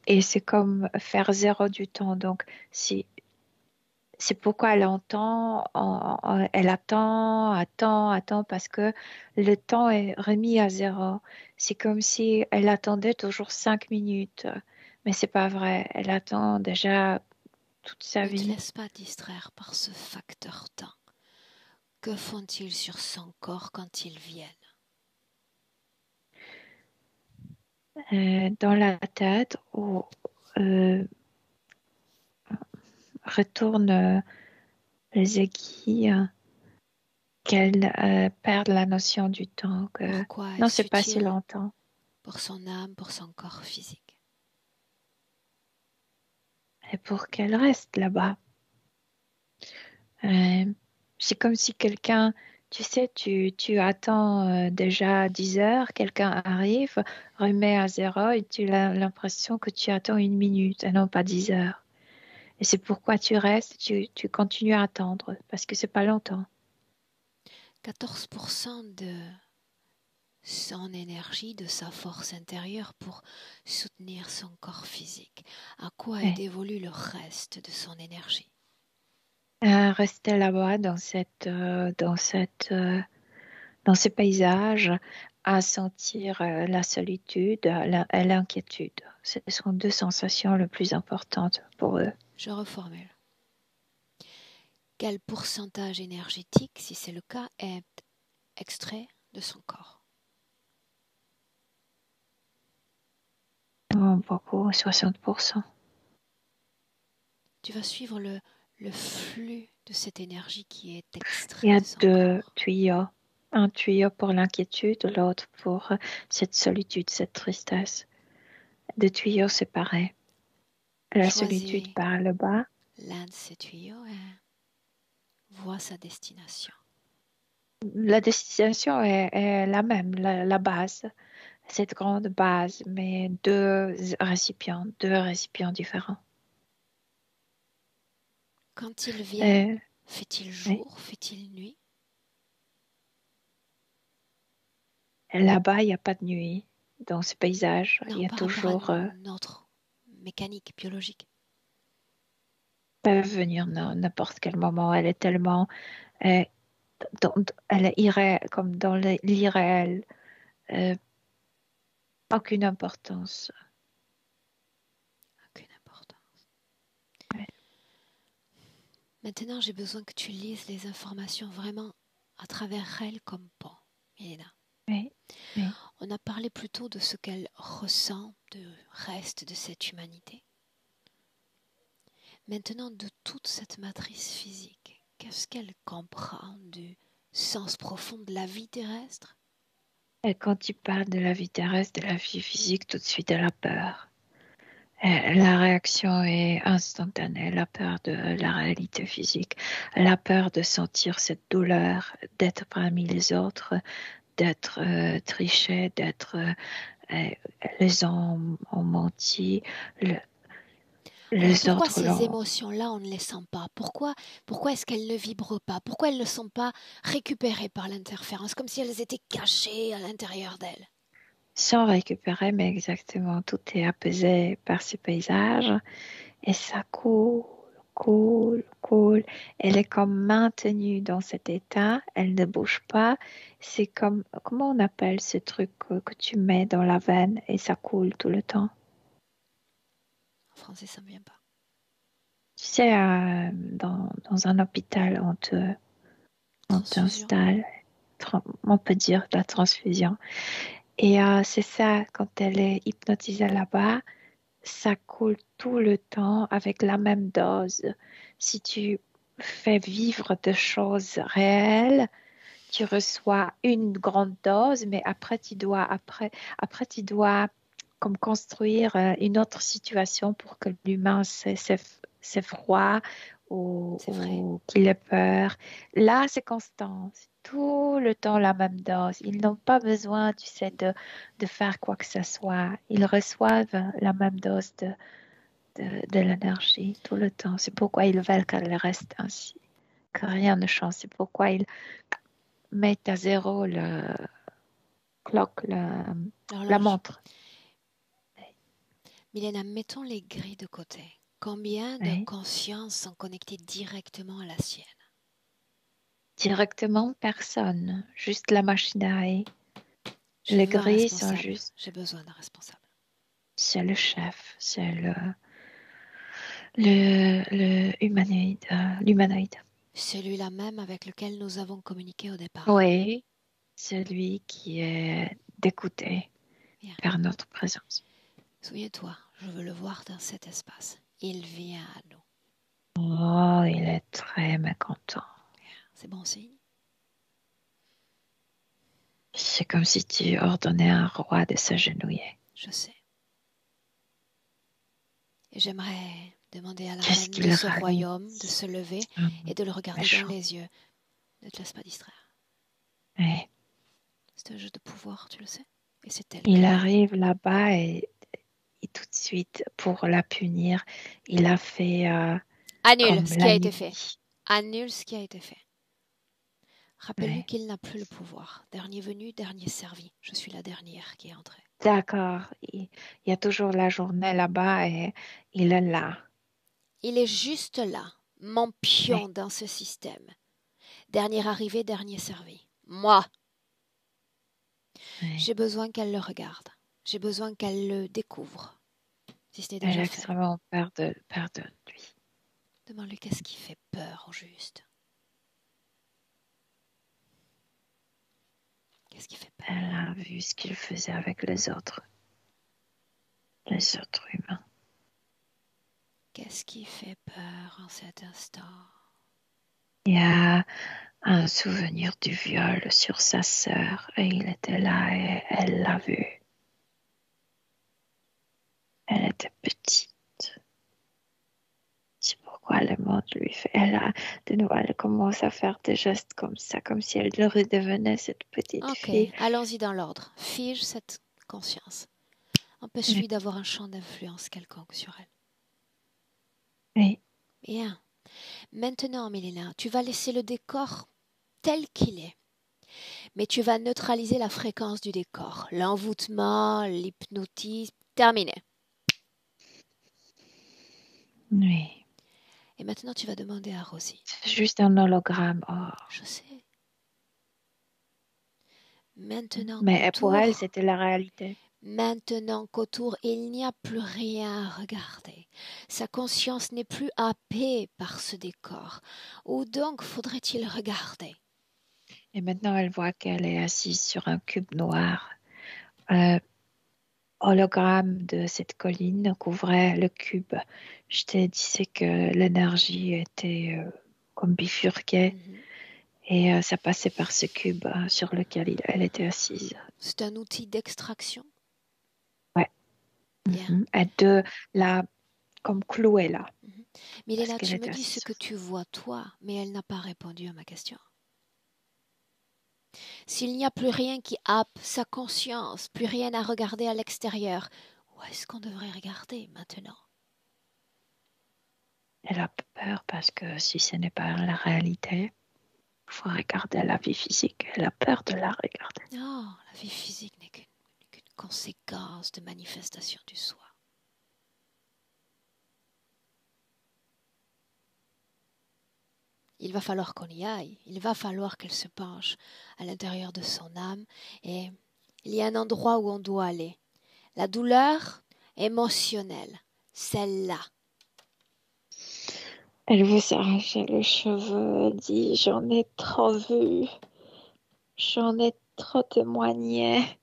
Et c'est comme faire zéro du temps. Donc, si, c'est pourquoi elle entend, elle attend, parce que le temps est remis à zéro. C'est comme si elle attendait toujours 5 minutes. Mais c'est pas vrai. Elle attend déjà toute sa Ne te vie. laisse pas distraire par ce facteur temps. Que font-ils sur son corps quand ils viennent? Dans la tête, où retournent les aiguilles, qu'elle perd la notion du temps. Pourquoi Non, est-ce c'est pas si utile longtemps. pour son âme, pour son corps physique? Et pour qu'elle reste là-bas. Euh, c'est comme si quelqu'un, tu sais, tu attends déjà 10 heures, quelqu'un arrive, remet à zéro et tu as l'impression que tu attends 1 minute et non pas 10 heures. Et c'est pourquoi tu restes, tu continues à attendre parce que c'est pas longtemps. 14% de son énergie, de sa force intérieure pour soutenir son corps physique. À quoi est Ouais. dévolu le reste de son énergie? Rester là-bas dans ces paysages, à sentir la solitude et l'inquiétude. Ce sont deux sensations les plus importantes pour eux. Je reformule. Quel pourcentage énergétique, si c'est le cas, est extrait de son corps? Beaucoup, 60%. Tu vas suivre le flux de cette énergie qui est extraite Il y a de son deux corps. tuyaux. Un tuyau pour l'inquiétude, l'autre pour cette solitude, cette tristesse. Deux tuyaux séparés. La solitude Choisis par le bas. l'un de ces tuyaux et vois sa destination. La destination est la même, la base, cette grande base, mais deux récipients différents. Quand il vient, fait-il Oui. jour, fait-il nuit? Là-bas, il n'y a pas de nuit. Dans ce paysage, il Non, y a par rapport à toujours notre mécanique biologique. peuvent venir n'importe quel moment. Elle est tellement, elle est comme dans l'irréel, aucune importance. Aucune importance. Ouais. Maintenant, j'ai besoin que tu lises les informations vraiment à travers elle comme pont, Milena. Oui. Oui. On a parlé plutôt de ce qu'elle ressent du reste de cette humanité. Maintenant, de toute cette matrice physique, qu'est-ce qu'elle comprend du sens profond de la vie terrestre? Et quand tu parles de la vie terrestre, de la vie physique, tout de suite, elle a peur. La réaction est instantanée, la peur de la réalité physique, la peur de sentir cette douleur, d'être parmi les autres, d'être triché, d'être les ont menti, Alors les pourquoi autres ces l'ont. émotions-là, on ne les sent pas? Pourquoi est-ce qu'elles ne vibrent pas? Pourquoi elles ne sont pas récupérées par l'interférence, comme si elles étaient cachées à l'intérieur d'elles? Sans récupérer, mais exactement, tout est apaisé par ces paysages et ça coule, coule, coule. Elle est comme maintenue dans cet état, elle ne bouge pas. C'est comme, comment on appelle ce truc que tu mets dans la veine et ça coule tout le temps? En français, ça ne me vient pas. Tu sais, dans un hôpital, on Transfusion. t'installe, on peut dire de la transfusion. Et c'est ça, quand elle est hypnotisée là-bas, ça coule tout le temps avec la même dose. Si tu fais vivre des choses réelles, tu reçois une grande dose, mais après tu dois comme construire une autre situation pour que l'humain s'effroie C'est vrai. ou qu'il ait peur. Là, c'est constant. C'est tout le temps la même dose. Ils n'ont pas besoin, tu sais, de faire quoi que ce soit. Ils reçoivent la même dose de l'énergie tout le temps. C'est pourquoi ils veulent qu'elle reste ainsi, que rien ne change. C'est pourquoi ils mettent à zéro le clock, la montre. Milena, mettons les grilles de côté. Combien de Oui. consciences sont connectées directement à la sienne? Directement, personne. Juste la machinerie. Je Les veux un grilles sont responsable. juste. J'ai besoin d'un responsable. C'est le chef, c'est le humanoïde, l'humanoïde. Celui-là même avec lequel nous avons communiqué au départ. Oui, celui qui est d'écouter Bien. vers notre présence. Souviens-toi, je veux le voir dans cet espace. Il vient à nous. Oh, il est très mécontent. C'est bon signe? C'est comme si tu ordonnais à un roi de s'agenouiller. Je sais. Et j'aimerais demander à la Qu'est-ce reine de qu'il ce râle? royaume de se lever et de le regarder dans Méchant. les yeux. Ne te laisse pas distraire. Oui. C'est un jeu de pouvoir, tu le sais. Et c'est elle Il qui gagne. arrive là-bas et tout de suite, pour la punir, il a fait Annule comme ce qui la a été fait. nuit. Annule ce qui a été fait. Rappelle-lui Oui. qu'il n'a plus le pouvoir. Dernier venu, dernier servi. Je suis la dernière qui est entrée. D'accord. Il y a toujours la journée là-bas et il est là. Il est juste là, mon Oui. pion dans ce système. Dernier arrivé, dernier servi. Moi. Oui. J'ai besoin qu'elle le regarde. J'ai besoin qu'elle le découvre. Si ce n'est Elle déjà a fait. extrêmement peur de lui. Demande-lui qu'est-ce qui fait peur au juste. Qu'est-ce qui fait peur? Elle a vu ce qu'il faisait avec les autres humains. Qu'est-ce qui fait peur en cet instant? Il y a un souvenir du viol sur sa sœur et il était là et elle l'a vu. Elle était petite. C'est pourquoi le monde lui fait. Elle commence à faire des gestes comme ça, comme si elle redevenait cette petite fille. Ok, allons-y dans l'ordre. Fige cette conscience. Empêche-lui d'avoir un champ d'influence quelconque sur elle. Oui. Bien. Maintenant, Mélina, tu vas laisser le décor tel qu'il est. Mais tu vas neutraliser la fréquence du décor. L'envoûtement, l'hypnotisme, terminé. Oui. Et maintenant, tu vas demander à Rosie. C'est juste un hologramme. Oh. Je sais. Maintenant Mais qu'autour, pour elle, c'était la réalité. Maintenant qu'autour, il n'y a plus rien à regarder. Sa conscience n'est plus happée par ce décor. Où donc faudrait-il regarder? Et maintenant, elle voit qu'elle est assise sur un cube noir. Hologramme de cette colline couvrait le cube. Je te disais que l'énergie était comme bifurquée et ça passait par ce cube sur lequel elle était assise. C'est un outil d'extraction? Ouais. Bien. Et de la comme clouée là. Milena, tu me dis ce que tu vois toi, mais elle n'a pas répondu à ma question. S'il n'y a plus rien qui happe sa conscience, plus rien à regarder à l'extérieur, où est-ce qu'on devrait regarder maintenant? Elle a peur parce que si ce n'est pas la réalité, il faut regarder la vie physique. Elle a peur de la regarder. Non, la vie physique n'est qu'une conséquence de manifestation du soi. Il va falloir qu'on y aille, il va falloir qu'elle se penche à l'intérieur de son âme et il y a un endroit où on doit aller. La douleur émotionnelle, celle-là. Elle veut s'arracher les cheveux, elle dit j'en ai trop vu, j'en ai trop témoigné.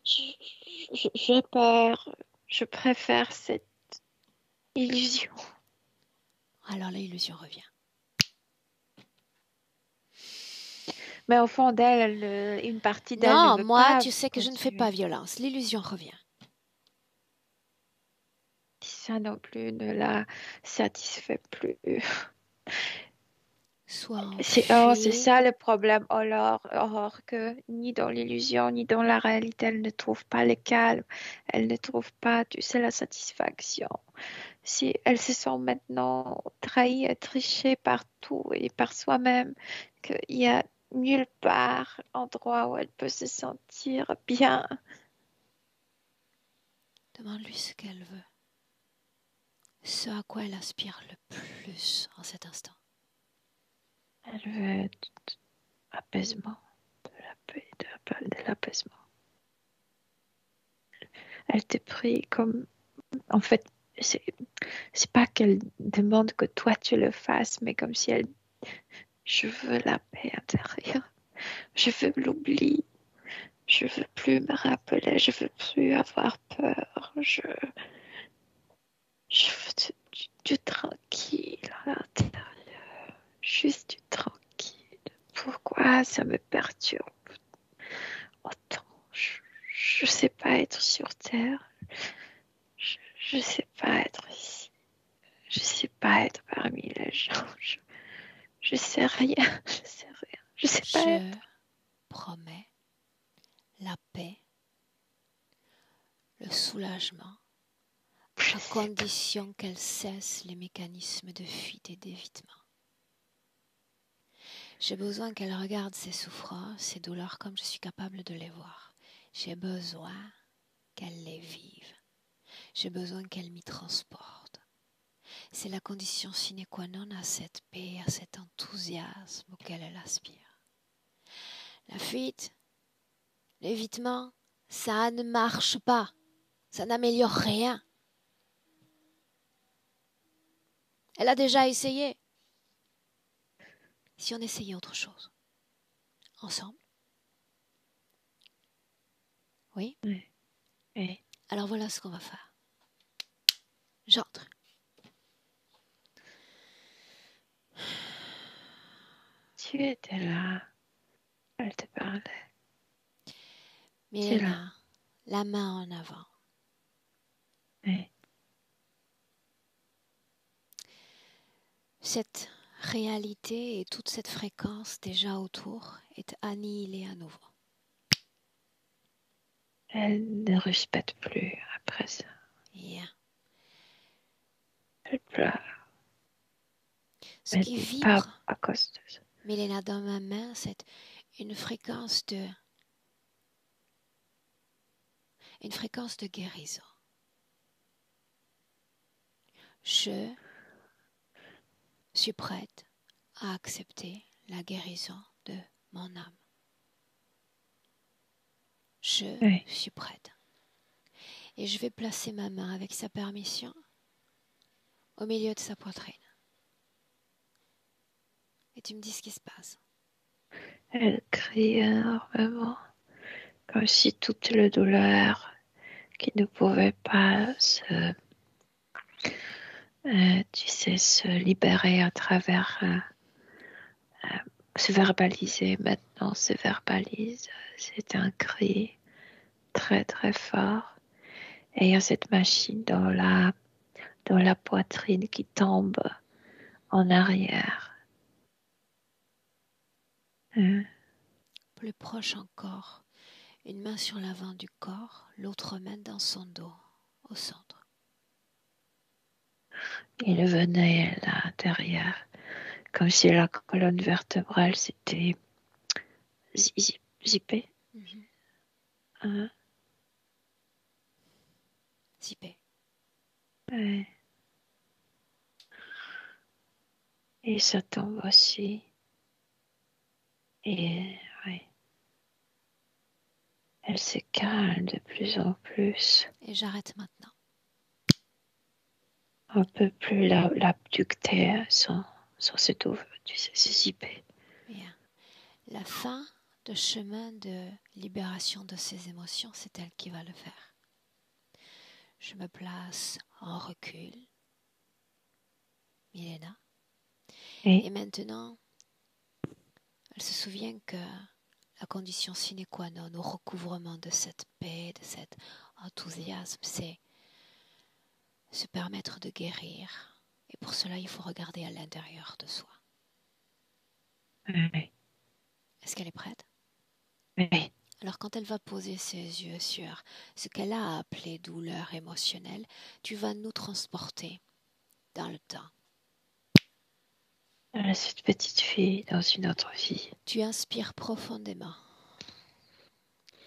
J'ai peur, je préfère cette illusion. Alors l'illusion revient. Mais au fond d'elle, une partie d'elle ne Non, veut moi, pas tu sais que je ne fais pas violence. L'illusion revient. Ça non plus ne la satisfait plus. C'est ça le problème, Aurore, que ni dans l'illusion, ni dans la réalité, elle ne trouve pas le calme, elle ne trouve pas, tu sais, la satisfaction. Si elle se sent maintenant trahie et trichée partout et par soi-même, qu'il y a nulle part endroit où elle peut se sentir bien. Demande-lui ce qu'elle veut. Ce à quoi elle aspire le plus en cet instant. Elle veut apaisement, de la paix, de l'apaisement. Elle te prie comme, en fait, c'est pas qu'elle demande que toi tu le fasses, mais comme si elle, je veux la paix intérieure, je veux l'oubli, je veux plus me rappeler, je veux plus avoir peur, je veux du tranquille à l'intérieur, juste du tranquille. Pourquoi ça me perturbe autant? Je sais pas être sur terre. Je sais pas être ici. Je sais pas être parmi les gens. Je sais rien. Je sais rien. Je sais pas être. Promets la paix, le soulagement, à condition qu'elle cesse les mécanismes de fuite et d'évitement. J'ai besoin qu'elle regarde ses souffrances, ses douleurs comme je suis capable de les voir. J'ai besoin qu'elle les vive. J'ai besoin qu'elle m'y transporte. C'est la condition sine qua non à cette paix, à cet enthousiasme auquel elle aspire. La fuite, L'évitement, ça ne marche pas. Ça n'améliore rien. Elle a déjà essayé. Si on essayait autre chose, ensemble? Oui? Oui. Alors voilà ce qu'on va faire. J'entre. Tu étais là. Elle te parlait. Milena, la main en avant. Oui. Cette réalité et toute cette fréquence déjà autour est annihilée à nouveau. Elle ne respecte plus après ça. Yeah. Elle pleure. Ce Elle qui dit pas vibre, à cause de ça. Milena, dans ma main, c'est une fréquence de guérison. Je suis prête à accepter la guérison de mon âme. Je suis prête. Et je vais placer ma main avec sa permission au milieu de sa poitrine. Et tu me dis ce qui se passe. Elle crie énormément, comme si toute la douleur qui ne pouvait pas se libérer à travers, se verbaliser. Maintenant, se verbalise. C'est un cri très très fort. Et il y a cette machine dans la poitrine qui tombe en arrière. Plus proche encore, une main sur l'avant du corps, l'autre main dans son dos, au centre. Il venait là derrière, comme si la colonne vertébrale s'était zippée. Zippée. Ouais. Et ça tombe aussi. Et oui. Elle se calme de plus en plus. Et j'arrête maintenant. On ne peut plus l'abducter sans se zipper. Bien. La fin de chemin de libération de ces émotions, c'est elle qui va le faire. Je me place en recul. Milena. Et maintenant, elle se souvient que la condition sine qua non au recouvrement de cette paix, de cet enthousiasme, c'est se permettre de guérir. Et pour cela, il faut regarder à l'intérieur de soi. Oui. Est-ce qu'elle est prête? Oui. Alors quand elle va poser ses yeux sur ce qu'elle a appelé douleur émotionnelle, tu vas nous transporter dans le temps. Cette petite fille dans une autre vie. Tu inspires profondément.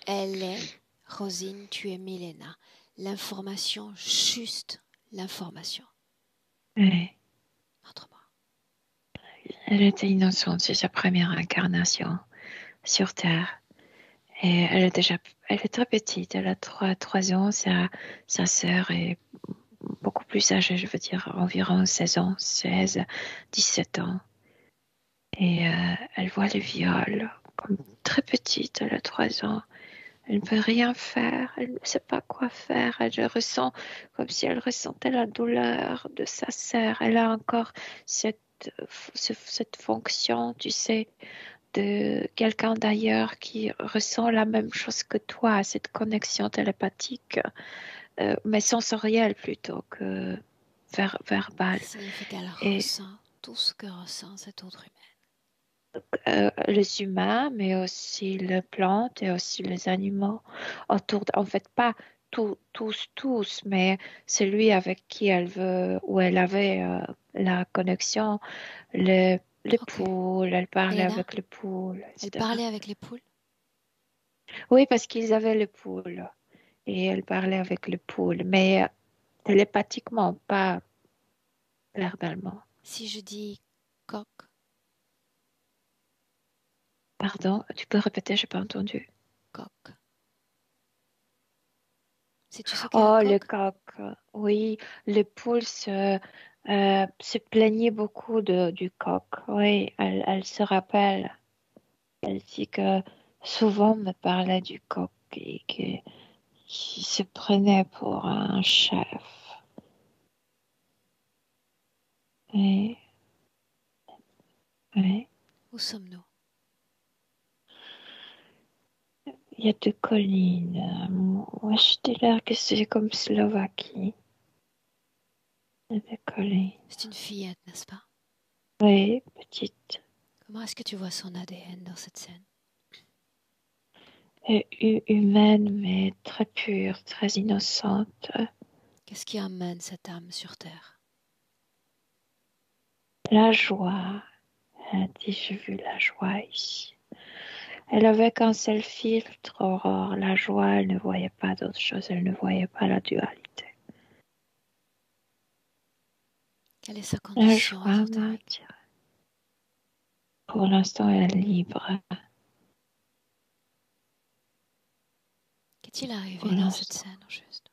Elle est Rosine, tu es Milena. L'information, juste l'information. Oui. Montre-moi. Elle était innocente, c'est sa première incarnation sur Terre. Et elle est très petite, elle a 3 ans, sa sœur est beaucoup plus âgée, je veux dire environ 16 ans, 16, 17 ans. Et elle voit le viol comme très petite, elle a 3 ans. Elle ne peut rien faire, elle ne sait pas quoi faire. Elle ressent comme si elle ressentait la douleur de sa sœur. Elle a encore cette fonction, tu sais, de quelqu'un d'ailleurs qui ressent la même chose que toi, cette connexion télépathique, mais sensorielle plutôt que verbale. Ça signifie qu'elle Et ressent tout ce que ressent cet autre humain. les humains, mais aussi les plantes et aussi les animaux autour. En fait, pas tous, mais celui avec qui elle veut, où elle avait la connexion, les poules, elle parlait Elena, avec les poules, etc. elle parlait avec les poules? Oui, parce qu'ils avaient les poules et elle parlait avec les poules, mais télépathiquement, pas verbalement. Si je dis coq? Pardon, tu peux répéter, j'ai pas entendu. Coq. Sais-tu ce qu'est Oh, un le coq? coq, oui, le poule se plaignait beaucoup du coq. Oui, elle se rappelle. Elle dit que souvent me parlait du coq et qu'il se prenait pour un chef. Oui, oui. Où sommes-nous? Il y a deux collines. Moi, je dirais que c'est comme Slovaquie. Il y a deux collines. C'est une fillette, n'est-ce pas? Oui, petite. Comment est-ce que tu vois son ADN dans cette scène? Humaine, mais très pure, très innocente. Qu'est-ce qui amène cette âme sur Terre? La joie. Elle dit, j'ai vu la joie ici. Elle avait qu'un seul filtre, Aurore. La joie, elle ne voyait pas d'autre chose. Elle ne voyait pas la dualité. Quelle est sa La condition joie ésotérique? m'attire. Pour l'instant, elle est libre. Qu'est-il Pour arrivé dans cette l'instant. scène, au juste?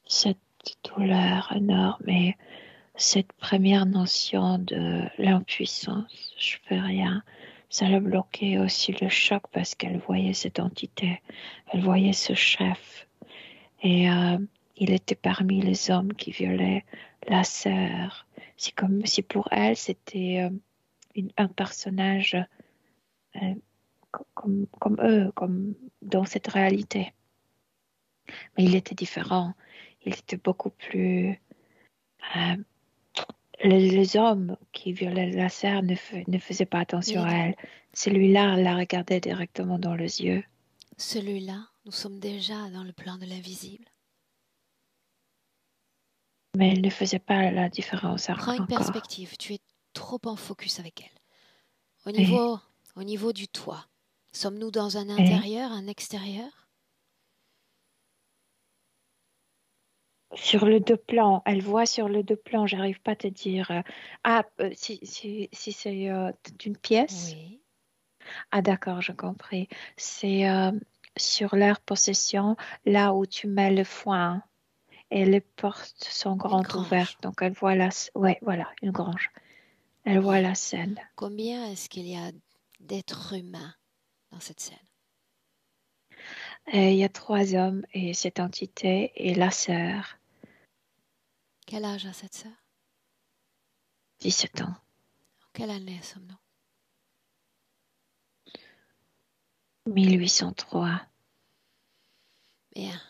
Cette douleur énorme et cette première notion de l'impuissance, je fais rien, ça l'a bloqué aussi le choc parce qu'elle voyait cette entité, elle voyait ce chef et il était parmi les hommes qui violaient la sœur. C'est comme si pour elle c'était un personnage euh, comme eux, comme dans cette réalité. Mais il était différent, il était beaucoup plus... euh, les hommes qui violaient la sœur ne faisaient pas attention à Mélina, elle. Celui-là la regardait directement dans les yeux. celui-là, nous sommes déjà dans le plan de l'invisible. Mais elle ne faisait pas la différence Prends une encore. perspective, tu es trop en focus avec elle. Au Et, niveau, au niveau du toit, sommes-nous dans un et intérieur, un extérieur? sur le deux plans, elle voit sur le deux plans, j'arrive pas à te dire. Si c'est une pièce. Oui. Ah d'accord, j'ai compris. C'est sur leur possession, là où tu mets le foin. Et les portes sont Une grandes ouvertes, grange. donc elle voit ouais, voilà, une grange. Elle voit Bien. la scène. Combien est-ce qu'il y a d'êtres humains dans cette scène? Et il y a trois hommes et cette entité et la sœur, Quel âge a cette sœur? 17 ans. En quelle année sommes-nous? 1803. Bien.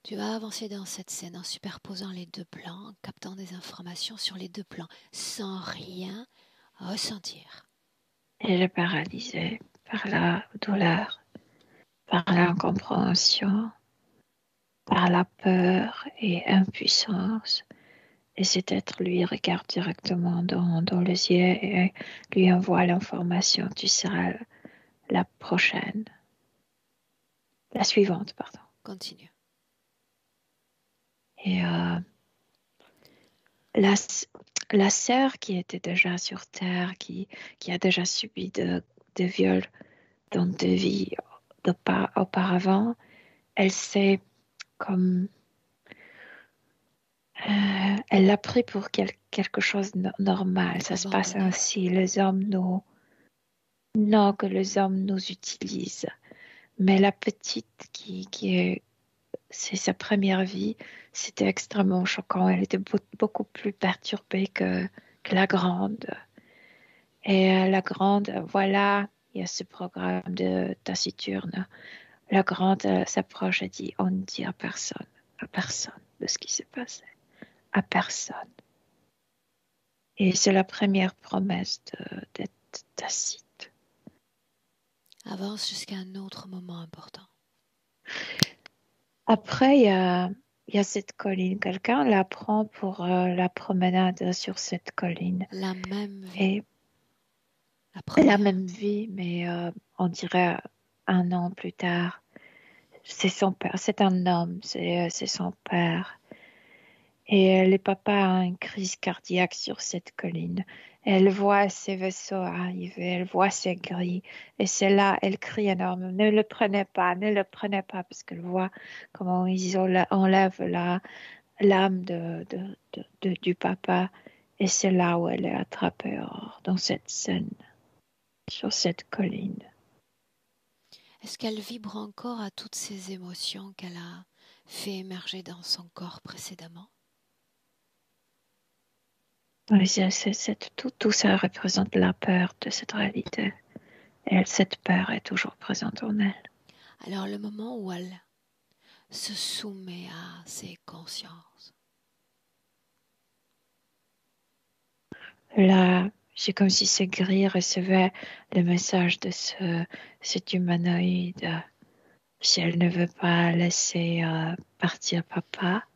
Tu vas avancer dans cette scène en superposant les deux plans, en captant des informations sur les deux plans, sans rien ressentir. Elle est paralysée par la douleur, par l'incompréhension, par la peur et impuissance. Et cet être lui regarde directement dans les yeux et lui envoie l'information. Tu seras la prochaine, la suivante, pardon. Continue. Et la, la sœur qui était déjà sur Terre, qui a déjà subi de viols dans deux vies auparavant, elle sait comme... elle l'a pris pour quelque chose de normal. Ça se passe Abandonné. ainsi. Les hommes nous... Non, que les hommes nous utilisent. Mais la petite qui est... C'est sa première vie, c'était extrêmement choquant. Elle était beaucoup plus perturbée que la grande. Et la grande, voilà, il y a ce programme de taciturne. La grande s'approche et dit, on ne dit à personne de ce qui s'est passé, à personne. Et c'est la première promesse d'être tacite. Avance jusqu'à un autre moment important. Après, il y a cette colline. Quelqu'un la prend pour la promenade sur cette colline. La même vie. Et La la première. même vie, mais on dirait un an plus tard. C'est son père, c'est un homme, c'est son père. Et le papa a une crise cardiaque sur cette colline. Elle voit ces vaisseaux arriver, elle voit ces grilles. Et c'est là, elle crie énormément. Ne le prenez pas, parce qu'elle voit comment ils enlèvent l'âme du papa. Et c'est là où elle est attrapée, dans cette scène, sur cette colline. Est-ce qu'elle vibre encore à toutes ces émotions qu'elle a fait émerger dans son corps précédemment? Oui, tout ça représente la peur de cette réalité. Et cette peur est toujours présente en elle. Alors le moment où elle se soumet à ses consciences. Là, c'est comme si ces grilles recevaient le message de cet humanoïde. Si elle ne veut pas laisser partir papa,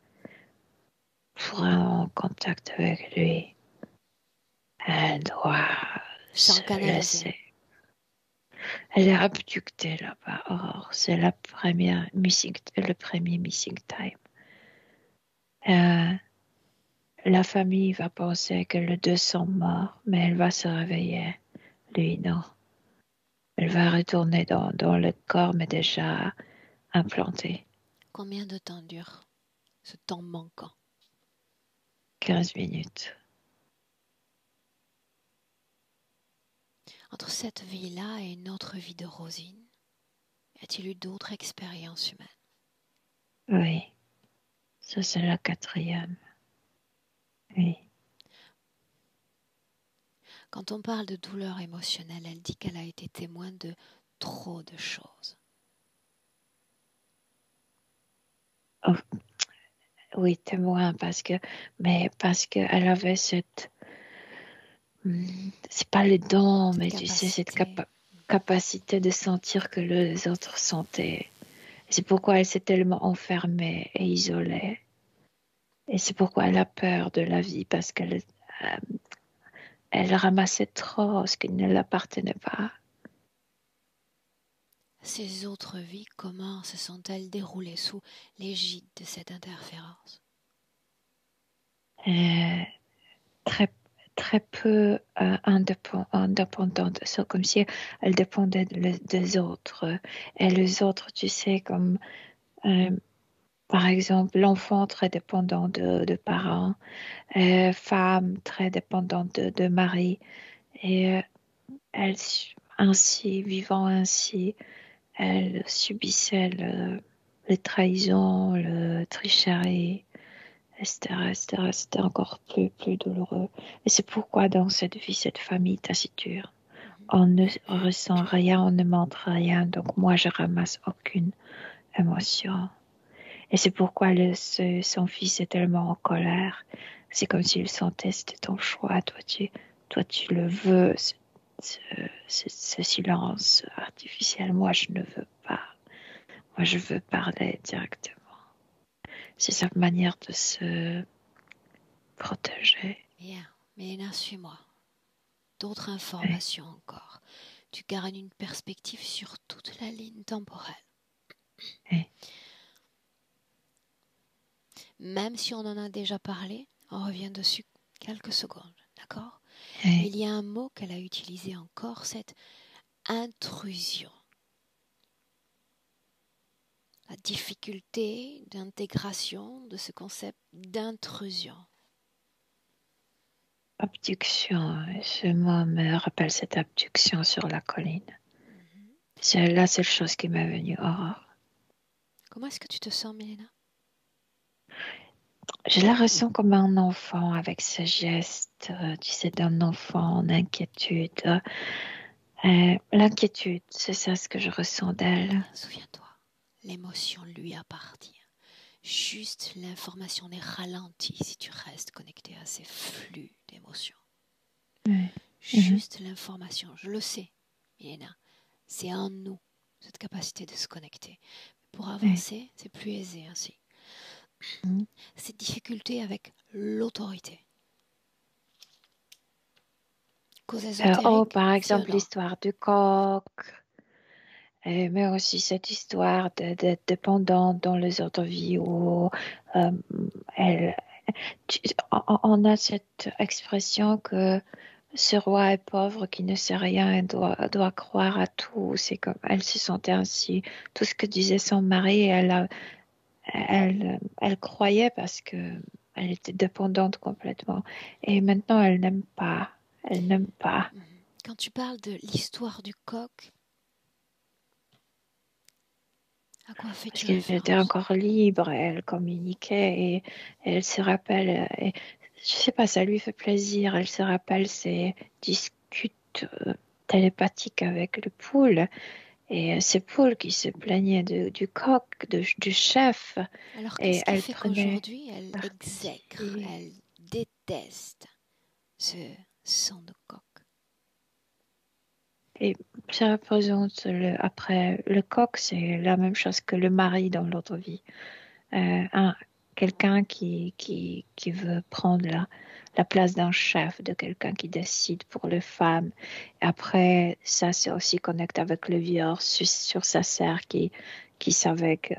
pour en contact avec lui, elle doit Sans se canaliser. laisser. Elle est abductée là-bas. Or, c'est le premier missing time. La famille va penser que les deux sont morts, mais elle va se réveiller. Lui, non. Elle va retourner dans le corps, mais déjà implanté. Combien de temps dure ce temps manquant? 15 minutes. Entre cette vie-là et une autre vie de Rosine, y a-t-il eu d'autres expériences humaines? Oui. Ça, c'est la 4e. Oui. Quand on parle de douleur émotionnelle, elle dit qu'elle a été témoin de trop de choses. Oh, oui, témoin, parce qu'elle avait cette... C'est pas le don, mais tu sais, cette capacité de sentir que les autres sentaient. C'est pourquoi elle s'est tellement enfermée et isolée. Et c'est pourquoi elle a peur de la vie, parce qu'elle ramassait trop ce qui ne l'appartenait pas. Ces autres vies, comment se sont-elles déroulées sous l'égide de cette interférence? Très, très peu indépendante. C'est comme si elle dépendait des autres. Et les autres, tu sais, comme par exemple l'enfant très dépendant de parents, femme très dépendante de mari. Et elle, vivant ainsi, elle subissait les trahisons, le tricherie, etc. C'était encore plus douloureux. Et c'est pourquoi dans cette vie, cette famille taciturne, on ne ressent rien, on ne montre rien. Donc moi, je ramasse aucune émotion. Et c'est pourquoi son fils est tellement en colère. C'est comme s'il sentait, c'était ton choix. Toi, tu le veux, ce silence artificiel. Moi, je ne veux pas. Moi, je veux parler directement. C'est sa manière de se protéger. Bien, Mélina, suis-moi. D'autres informations encore. Tu gardes une perspective sur toute la ligne temporelle. Oui. Même si on en a déjà parlé, on revient dessus quelques secondes, d'accord? Oui. Il y a un mot qu'elle a utilisé encore, cette intrusion. La difficulté d'intégration de ce concept d'intrusion. Abduction, ce mot me rappelle cette abduction sur la colline. C'est la seule chose qui m'est venue. Comment est-ce que tu te sens, Mélina? Je la ressens comme un enfant avec ses gestes, tu sais, d'un enfant en inquiétude. L'inquiétude, c'est ça ce que je ressens d'elle. Souviens-toi, l'émotion lui appartient. Juste l'information est ralentie si tu restes connecté à ces flux d'émotions. Oui. Juste l'information, je le sais, Mélina, c'est en nous, cette capacité de se connecter. Pour avancer, c'est plus aisé ainsi. Cette difficulté avec l'autorité. Par exemple, l'histoire du coq, mais aussi cette histoire d'être dépendante dans les autres vies où on a cette expression que ce roi est pauvre qui ne sait rien et doit croire à tout. C'est comme elle se sentait ainsi. Tout ce que disait son mari, elle croyait parce que elle était dépendante complètement. Et maintenant, elle n'aime pas. Elle n'aime pas. Quand tu parles de l'histoire du coq, à quoi fais-tu Parce qu'elle référence? était encore libre, elle communiquait et elle se rappelle. Et, je sais pas, ça lui fait plaisir. Elle se rappelle ses discutes télépathiques avec le poule. Et c'est Paul qui se plaignait du coq, du chef. Alors Et qu'est-ce qui elle fait prenait qu'aujourd'hui elle exècre, parti. elle déteste ce sang de coq? Et ça représente, après, le coq, c'est la même chose que le mari dans l'autre vie. Quelqu'un qui veut prendre la place d'un chef, de quelqu'un qui décide pour les femmes. Après, ça, c'est aussi connecté avec le vieux sur sa sœur qui savait que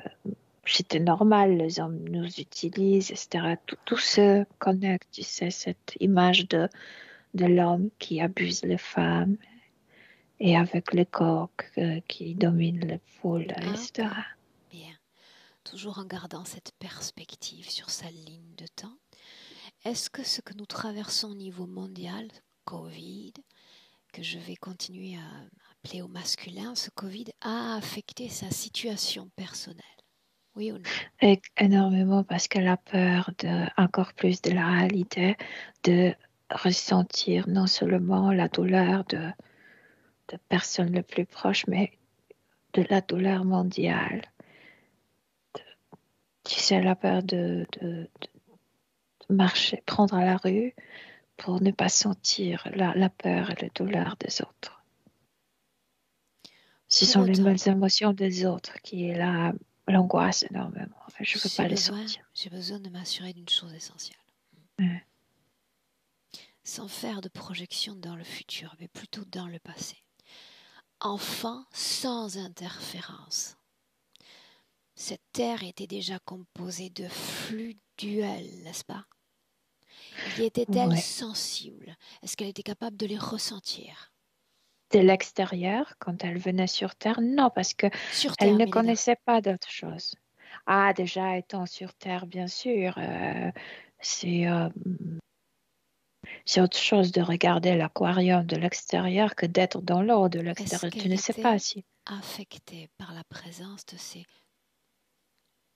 c'était normal, les hommes nous utilisent, etc. Tout se connecte, tu sais, cette image de l'homme qui abuse les femmes et avec le coq qui domine les poules, etc. Ok, bien. Toujours en gardant cette perspective sur sa ligne de temps, est-ce que ce que nous traversons au niveau mondial, Covid, que je vais continuer à appeler au masculin, ce Covid a affecté sa situation personnelle? Oui ou non? Et énormément parce qu'elle a peur encore plus de la réalité, de ressentir non seulement la douleur de personnes les plus proches, mais de la douleur mondiale. Tu sais, elle a peur de marcher, prendre à la rue pour ne pas sentir la peur et la douleur des autres. Ce Pour sont les autant, mêmes émotions des autres qui est l'angoisse énormément. Je ne veux pas les sentir. j'ai besoin de m'assurer d'une chose essentielle. Ouais. Sans faire de projection dans le futur, mais plutôt dans le passé. Enfant sans interférence. Cette terre était déjà composée de flux duels, n'est-ce pas? Y était-elle Ouais. sensible? Est-ce qu'elle était capable de les ressentir? De l'extérieur, quand elle venait sur Terre, non, parce que Sur elle Terre, ne Milena. connaissait pas d'autre chose. Ah, déjà étant sur Terre, bien sûr, c'est autre chose de regarder l'aquarium de l'extérieur que d'être dans l'eau de Est-ce l'extérieur. Tu qu'elle ne sais pas était si. affectée par la présence de ces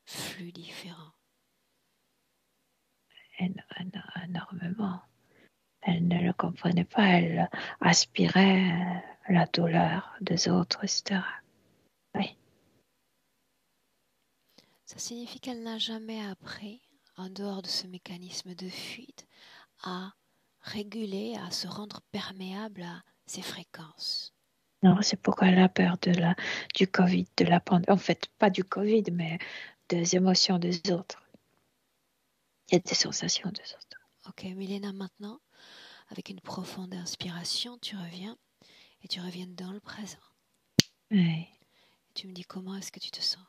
flux différents? Énormément. Elle ne le comprenait pas. Elle aspirait la douleur des autres, etc. Oui. Ça signifie qu'elle n'a jamais appris, en dehors de ce mécanisme de fuite, à réguler, à se rendre perméable à ces fréquences. Non, c'est pourquoi elle a peur du Covid, de la pandémie. En fait, pas du Covid, mais des émotions des autres. Il y a des sensations des autres. Ok, Milena, maintenant, avec une profonde inspiration, tu reviens et tu reviens dans le présent. Oui. Et tu me dis comment est-ce que tu te sens?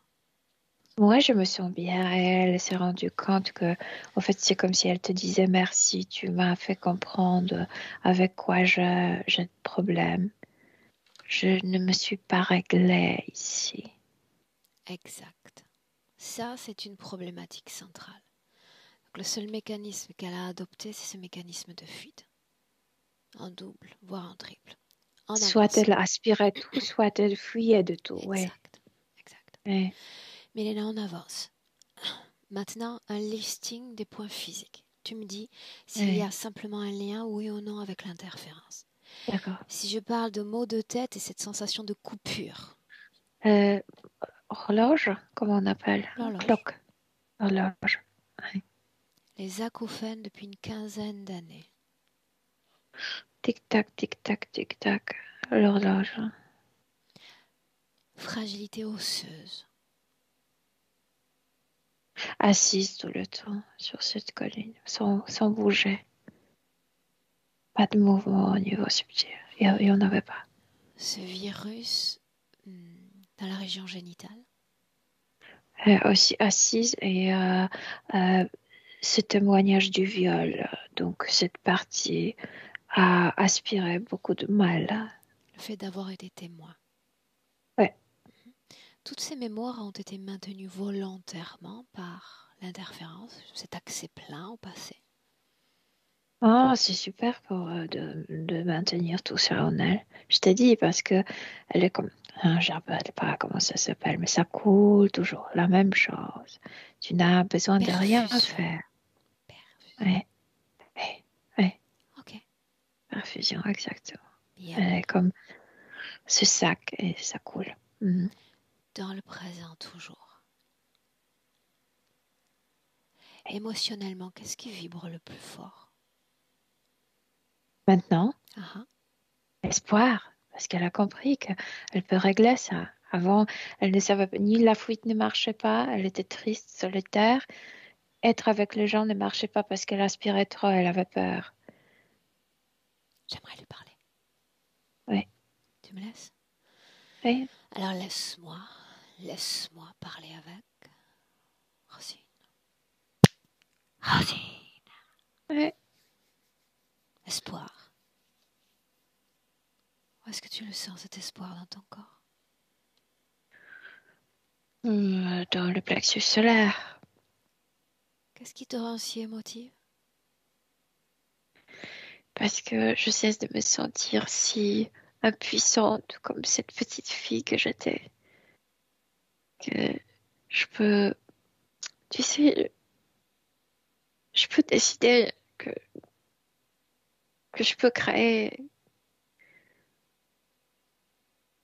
Moi, je me sens bien et elle s'est rendue compte que, en fait, c'est comme si elle te disait merci, tu m'as fait comprendre avec quoi j'ai de problèmes. Je ne me suis pas réglée ici. Exact. Ça, c'est une problématique centrale. Donc, le seul mécanisme qu'elle a adopté, c'est ce mécanisme de fuite. En double, voire en triple. En Soit avancée. elle aspirait tout, soit elle fuyait de tout. Ouais. Exact. Ouais. Milena, on avance. Maintenant, un listing des points physiques. Tu me dis s'il y a simplement un lien, oui ou non, avec l'interférence. D'accord. Si je parle de maux de tête et cette sensation de coupure. Horloge, comment on appelle? L'horloge. Clock. Horloge. Ouais. Les acouphènes depuis une quinzaine d'années. Tic-tac, tic-tac, tic-tac. L'horloge. Fragilité osseuse. Assise tout le temps sur cette colline, sans bouger. Pas de mouvement au niveau subtil. Il n'y en avait pas. Ce virus dans la région génitale. Aussi assise et ce témoignage du viol. Donc cette partie a aspiré beaucoup de mal. Le fait d'avoir été témoin. Ouais. Toutes ces mémoires ont été maintenues volontairement par l'interférence, cet accès plein au passé. Oh, c'est super pour de maintenir tout ça en elle. Je t'ai dit parce que elle est comme, je ne rappelle pas comment ça s'appelle, mais ça coule toujours la même chose. Tu n'as besoin de rien Perfusion. faire. Perfusion. Ouais, ouais, ouais. Ok. Perfusion, exactement. Bien. Elle est comme ce sac et ça coule. Mhm. Dans le présent toujours. Émotionnellement, qu'est-ce qui vibre le plus fort? Maintenant, Ah, espoir, parce qu'elle a compris qu'elle peut régler ça. Avant, elle ne savait pas, ni la fuite ne marchait pas, elle était triste, solitaire. Être avec les gens ne marchait pas parce qu'elle aspirait trop, elle avait peur. j'aimerais lui parler. Oui. Tu me laisses? Oui. Alors laisse-moi parler avec Rosine. Rosine. Oui. Espoir. Où est-ce que tu le sens, cet espoir dans ton corps? Dans le plexus solaire. Qu'est-ce qui te rend si émotive? Parce que je cesse de me sentir si impuissante comme cette petite fille que j'étais. Que je peux, tu sais, je peux décider que je peux créer,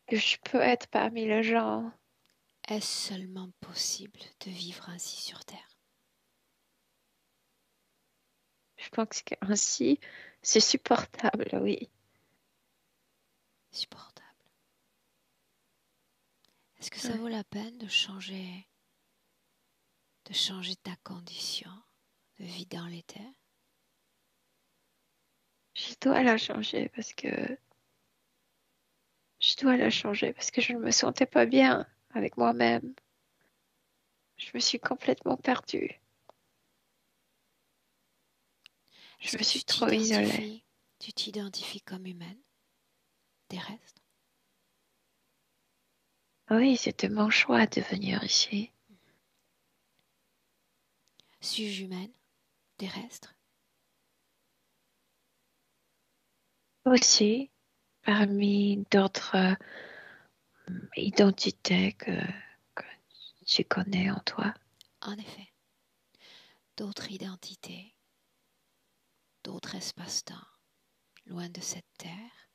que je peux être parmi les gens. Est-ce seulement possible de vivre ainsi sur Terre? Je pense qu'ainsi, c'est supportable, oui. Supportable. Est-ce que ça vaut la peine de changer ta condition de vie dans l'éther? Je dois la changer parce que je ne me sentais pas bien avec moi-même. Je me suis complètement perdue. Est-ce Je me que suis trop isolée. tu t'identifies comme humaine, terrestre? Oui, c'était mon choix de venir ici. Suis-je humaine, terrestre? Aussi, parmi d'autres identités que tu connais en toi. En effet, d'autres identités, d'autres espaces-temps, loin de cette terre.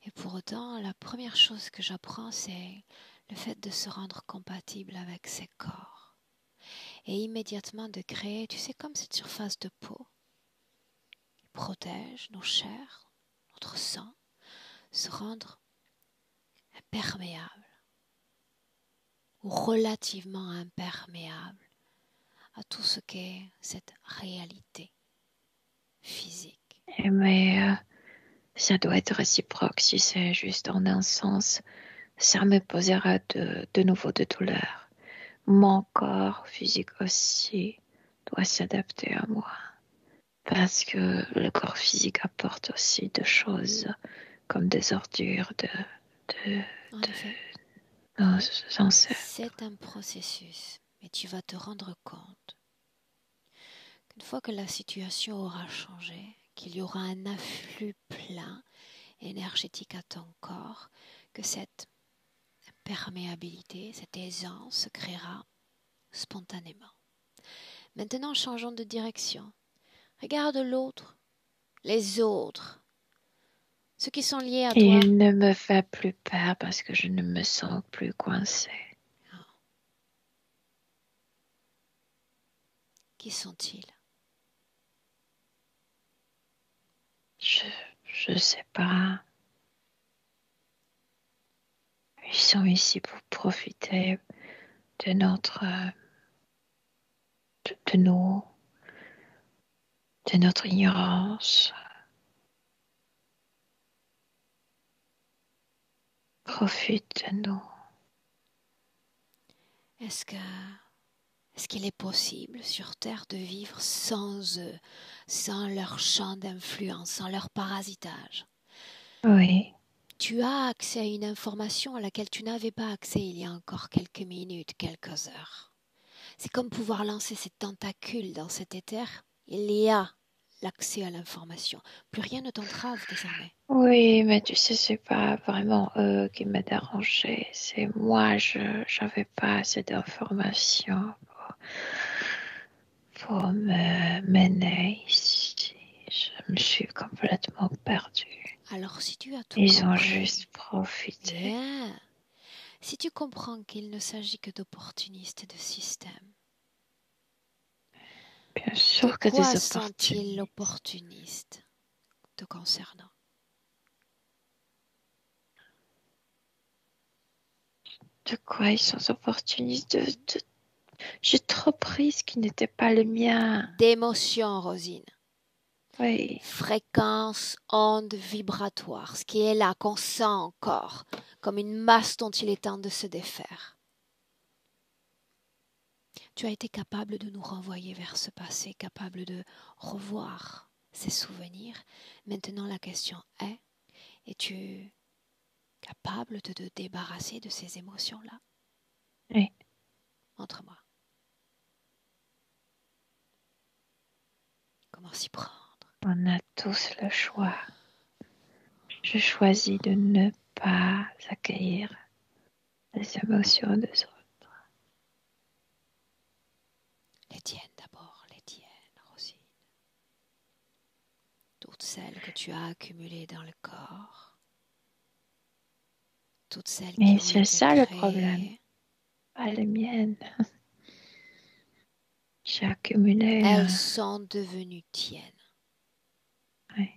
Et pour autant, la première chose que j'apprends, c'est le fait de se rendre compatible avec ces corps. Et immédiatement de créer, tu sais, comme cette surface de peau qui protège nos chairs, notre sang, se rendre imperméable ou relativement imperméable à tout ce qu'est cette réalité physique. Mais ça doit être réciproque. Si c'est juste en un sens, ça me posera de nouveau de douleur. Mon corps physique aussi doit s'adapter à moi. Parce que le corps physique apporte aussi des choses comme des ordures En effet, de nos ancêtres. c'est un processus, mais tu vas te rendre compte qu'une fois que la situation aura changé, qu'il y aura un afflux plein énergétique à ton corps, que cette perméabilité, cette aisance se créera spontanément. Maintenant, changeons de direction. Regarde l'autre, les autres, ceux qui sont liés à Et toi. il ne me fait plus peur parce que je ne me sens plus coincée. Qui sont-ils? Je sais pas. Ils sont ici pour profiter de de nous, de notre ignorance. Profite de nous. Est-ce que Est-ce qu'il est possible sur Terre de vivre sans eux, sans leur champ d'influence, sans leur parasitage? Oui. Tu as accès à une information à laquelle tu n'avais pas accès il y a encore quelques minutes, quelques heures. C'est comme pouvoir lancer ses tentacules dans cet éther. Il y a l'accès à l'information. Plus rien ne t'entrave désormais. Oui, mais tu sais, c'est pas vraiment eux qui me dérangeaient. C'est moi, je n'avais pas assez d'informations pour me mener ici. Je me suis complètement perdue. Alors si tu as tout Ils ont compris, juste profité. bien. Si tu comprends qu'il ne s'agit que d'opportunistes de système, Bien de sûr que quoi des sont-ils opportunistes. opportunistes te concernant? De quoi ils sont opportunistes J'ai trop pris ce qui n'était pas le mien. D'émotion, Rosine. Oui. Fréquence, onde vibratoire, ce qui est là, qu'on sent encore, comme une masse dont il est temps de se défaire. Tu as été capable de nous renvoyer vers ce passé, capable de revoir ces souvenirs. Maintenant, la question est, es-tu capable de te débarrasser de ces émotions-là? Oui. Montre-moi. Comment s'y prendre? On a tous le choix. Je choisis de ne pas accueillir les émotions des autres. Les tiennes d'abord, les tiennes, Rosine. Toutes celles que tu as accumulées dans le corps. Toutes celles qui Mais ont c'est été ça le problème, créées. pas les miennes. J'ai accumulé. Elles sont devenues tiennes. Oui.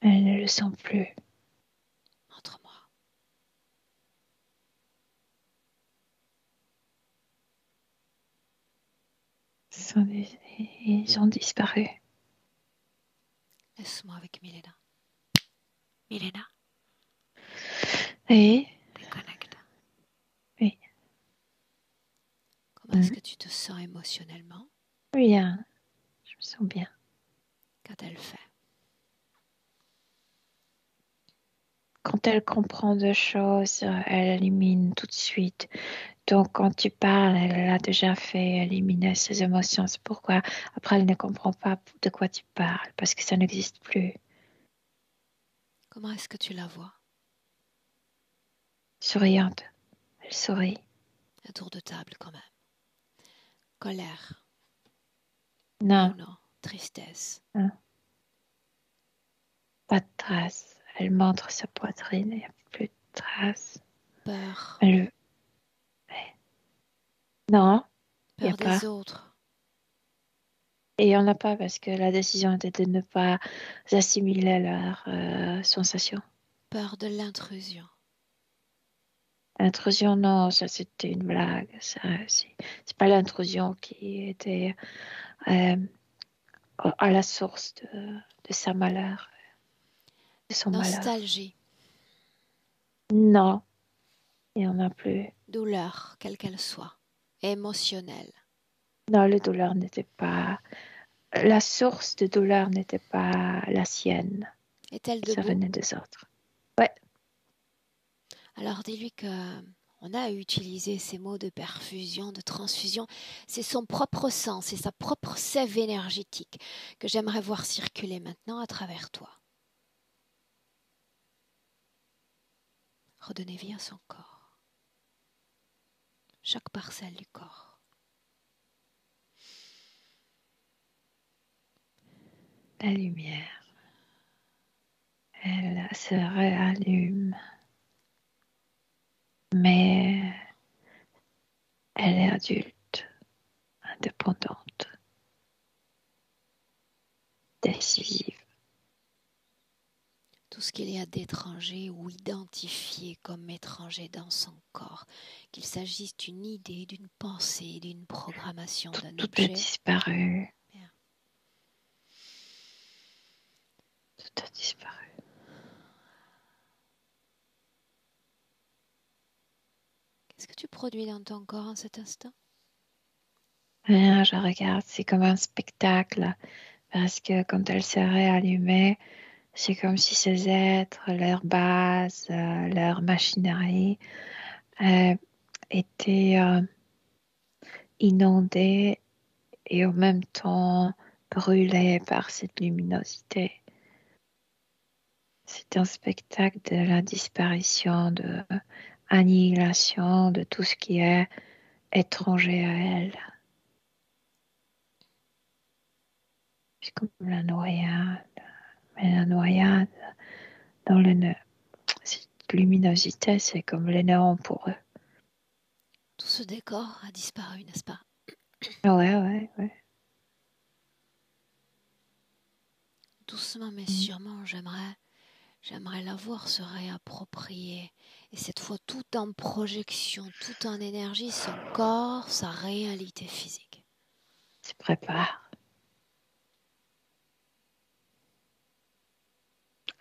Elles ne le sont plus. Montre-moi. Ils ont disparu. Laisse-moi avec Milena. Milena, Et déconnecte. oui. Comment est-ce que tu te sens émotionnellement? Bien. Je me sens bien. Qu'a-t-elle fait? Quand elle comprend deux choses, elle élimine tout de suite. Donc, quand tu parles, elle a déjà fait éliminer ses émotions. C'est pourquoi après, elle ne comprend pas de quoi tu parles, parce que ça n'existe plus. Comment est-ce que tu la vois? Souriante. Elle sourit. Un tour de table quand même. Colère. Oui ou Non, non? Tristesse. hein, pas de traces. Elle montre sa poitrine, il n'y a plus de traces. Peur. Elle... Non, il n'y a Peur des pas. autres. Et il n'y en a pas parce que la décision était de ne pas assimiler leurs sensations. Peur de l'intrusion. Intrusion, non, ça c'était une blague. Ça, c'est pas l'intrusion qui était euh, à la source de sa malheur, de son malheur. Nostalgie. Non, il n'y en a plus. Douleur, quelle qu'elle soit. Émotionnelle. Non, la douleur n'était pas. La source de douleur n'était pas la sienne. Est-elle Ça debout? venait des autres. Ouais. Alors dis-lui que on a utilisé ces mots de perfusion, de transfusion. C'est son propre sang, c'est sa propre sève énergétique que j'aimerais voir circuler maintenant à travers toi. Redonnez vie à son corps. Chaque parcelle du corps. La lumière, elle se réallume, mais elle est adulte, indépendante, décisive. Tout ce qu'il y a d'étranger ou identifié comme étranger dans son corps, qu'il s'agisse d'une idée, d'une pensée, d'une programmation, d'un Tout a objet. disparu. Bien. Tout a disparu. Qu'est-ce que tu produis dans ton corps en cet instant? Rien, je regarde, c'est comme un spectacle. Parce que quand elle serait allumée, c'est comme si ces êtres, leur base, leur machinerie étaient inondés et en même temps brûlés par cette luminosité. C'est un spectacle de la disparition, de annihilation de tout ce qui est étranger à elle. C'est comme la noyade. Mais la noyade, dans cette luminosité, c'est comme le néant pour eux. Tout ce décor a disparu, n'est-ce pas? Ouais. Doucement mais sûrement, j'aimerais la voir se réapproprier. Et cette fois, tout en projection, tout en énergie, son corps, sa réalité physique. Se prépare.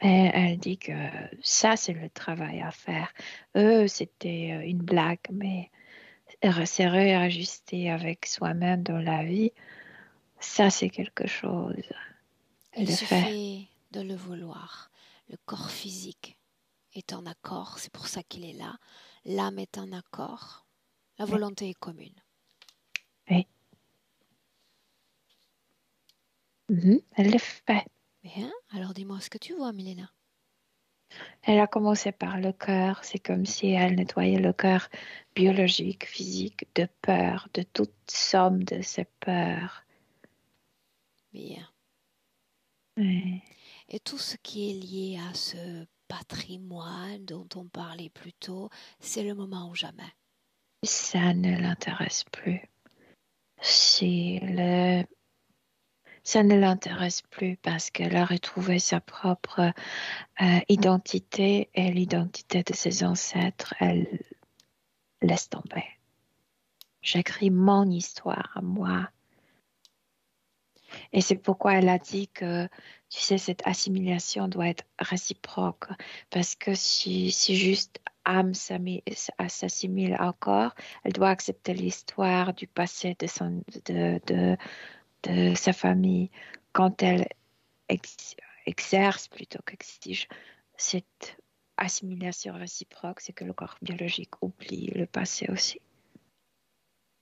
Et elle dit que ça, c'est le travail à faire. Eux, c'était une blague, mais se réajuster avec soi-même dans la vie, ça, c'est quelque chose. Elle Il le fait. suffit de le vouloir. Le corps physique est en accord, c'est pour ça qu'il est là. L'âme est en accord. La Oui. volonté est commune. Oui. Elle le fait. Bien, alors dis-moi ce que tu vois, Milena. Elle a commencé par le cœur. C'est comme si elle nettoyait le cœur biologique, physique, de peur, de toute somme de ces peurs. Bien. Oui. Et tout ce qui est lié à ce patrimoine dont on parlait plus tôt, c'est le moment ou jamais. Ça ne l'intéresse plus. Ça ne l'intéresse plus parce qu'elle a retrouvé sa propre identité et l'identité de ses ancêtres. Elle laisse tomber. J'écris mon histoire à moi. Et c'est pourquoi elle a dit que, tu sais, cette assimilation doit être réciproque. Parce que si juste âme s'assimile encore, elle doit accepter l'histoire du passé de sa famille. Quand elle exerce plutôt qu'exige cette assimilation réciproque, c'est que le corps biologique oublie le passé aussi.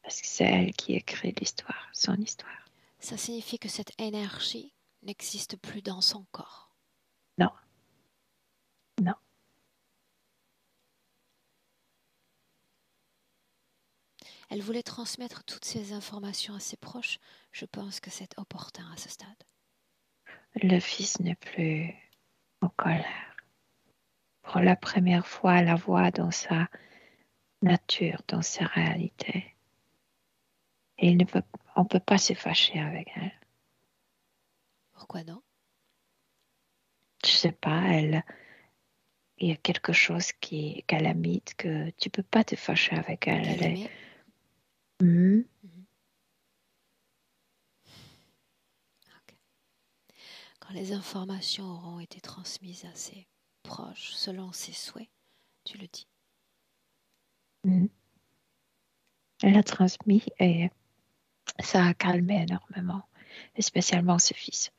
Parce que c'est elle qui écrit l'histoire, son histoire. Ça signifie que cette énergie n'existe plus dans son corps. Non, non. Elle voulait transmettre toutes ces informations à ses proches. Je pense que c'est opportun à ce stade. Le fils n'est plus en colère. Pour la première fois, elle la voit dans sa nature, dans sa réalité. Et on ne peut pas se fâcher avec elle. Pourquoi non? Je sais pas, il y a quelque chose qu'elle imite que tu peux pas te fâcher avec elle. Qu'elle aimait. Mm-hmm. Okay. Quand les informations auront été transmises à ses proches, selon ses souhaits, tu le dis. Mm-hmm. Elle a transmis et ça a calmé énormément, et spécialement ce fils.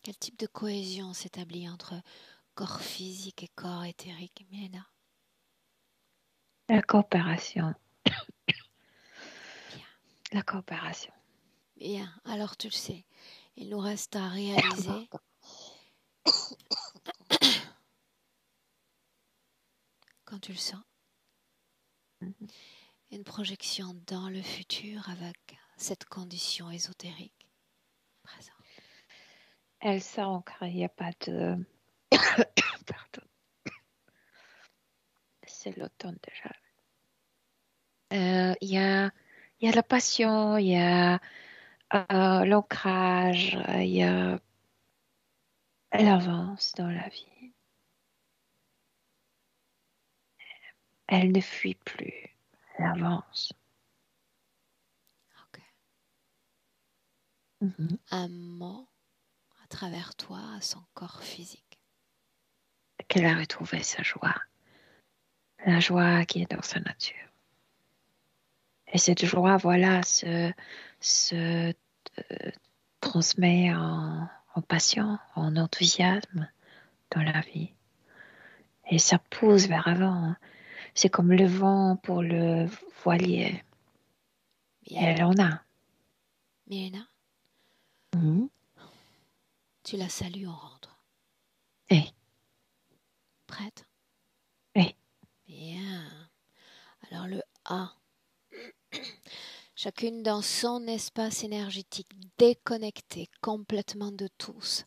Quel type de cohésion s'établit entre corps physique et corps éthérique, Milena? La coopération. Bien. La coopération. Bien, alors tu le sais. Il nous reste à réaliser quand tu le sens, une projection dans le futur avec cette condition ésotérique présente. Elle sent qu'il n'y a pas de... Pardon. C'est l'automne déjà. Il y a la passion, il y a l'ancrage, elle avance dans la vie. Elle ne fuit plus, elle avance. Okay. Mm-hmm. Un mot à travers toi à son corps physique. qu'elle a retrouvé sa joie. La joie qui est dans sa nature. Et cette joie, voilà, se transmet en passion, en enthousiasme dans la vie. Et ça pousse vers avant. C'est comme le vent pour le voilier. Et elle en a. Milena, tu la salues en rentrant. Oui. Prête? Oui. Bien. Alors le A. Chacune dans son espace énergétique, déconnectée complètement de tous.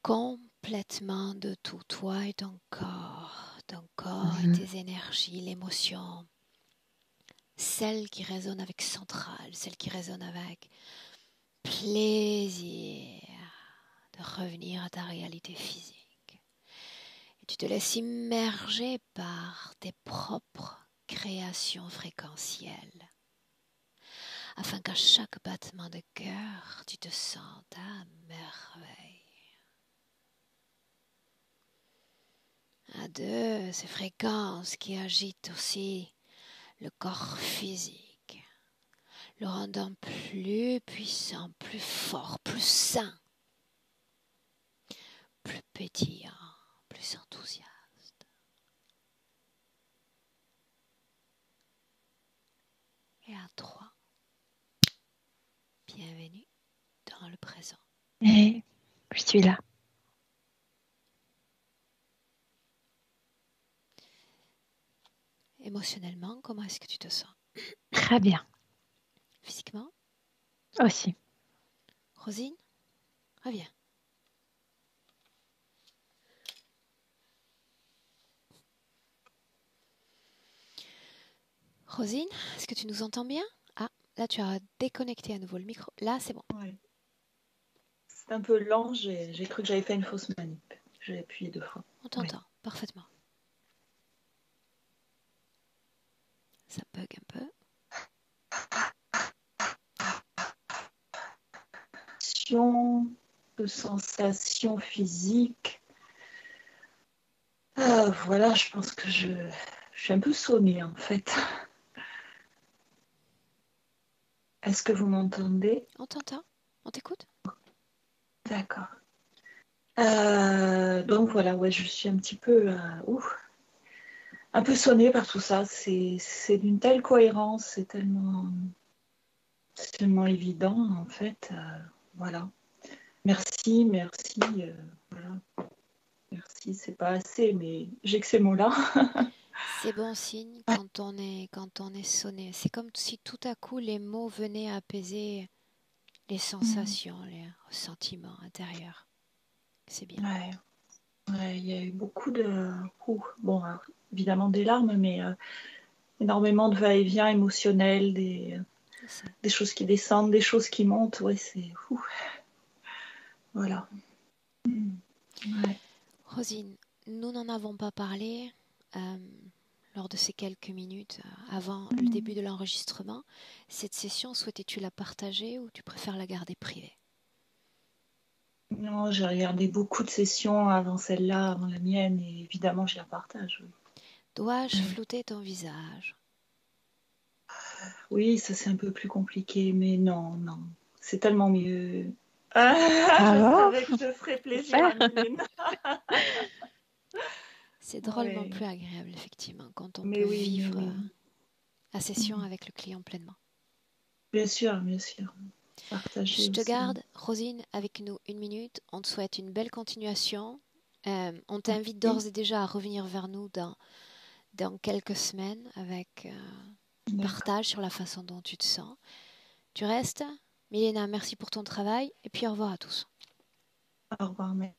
Complètement de tout. Toi et ton corps et tes énergies, l'émotion. Celle qui résonne avec centrale, celle qui résonne avec plaisir de revenir à ta réalité physique. Et tu te laisses immerger par tes propres créations fréquentielles, afin qu'à chaque battement de cœur, tu te sentes à merveille. À deux, ces fréquences qui agitent aussi le corps physique, le rendant plus puissant, plus fort, plus sain, plus pétillant, plus enthousiaste. Et à trois, bienvenue dans le présent. Et je suis là. Émotionnellement, comment est-ce que tu te sens? Très bien. Physiquement? Aussi. Rosine, reviens. Rosine, est-ce que tu nous entends bien? Ah, là tu as déconnecté à nouveau le micro. Là, c'est bon. Ouais. C'est un peu lent, j'ai cru que j'avais fait une fausse manip. J'ai appuyé 2 fois. On t'entend parfaitement. Ça bug un peu. De sensations physiques. Voilà, je pense que je suis un peu sonnée en fait. Est-ce que vous m'entendez? On t'entend? On t'écoute? D'accord. Donc voilà, ouais, je suis un petit peu, un peu sonnée par tout ça. C'est d'une telle cohérence, c'est tellement évident en fait. Voilà. Merci, voilà. Merci, c'est pas assez, mais j'ai que ces mots-là. C'est bon signe quand on est sonné. C'est comme si tout à coup les mots venaient apaiser les sensations, les ressentiments intérieurs. C'est bien. Ouais, il y a eu beaucoup de... bon, alors, évidemment des larmes, mais énormément de va-et-vient émotionnel, des choses qui descendent, des choses qui montent. Ouais, c'est... Voilà. Ouais. Rosine, nous n'en avons pas parlé lors de ces quelques minutes avant le début de l'enregistrement. Cette session, souhaitais-tu la partager ou tu préfères la garder privée? Non, j'ai regardé beaucoup de sessions avant celle-là, avant la mienne, et évidemment, je la partage. Oui. Dois-je flouter ton visage? Oui, ça c'est un peu plus compliqué, mais non, c'est tellement mieux. Je savais que je ferais plaisir à Mylène. C'est drôlement plus agréable, effectivement, quand on peut Oui. vivre la session avec le client pleinement. Bien sûr. Partager Je te aussi. garde, Rosine, avec nous 1 minute. On te souhaite une belle continuation. On t'invite d'ores et déjà à revenir vers nous dans quelques semaines avec un partage sur la façon dont tu te sens. Tu restes. Milena, merci pour ton travail et puis au revoir à tous. Au revoir, merci.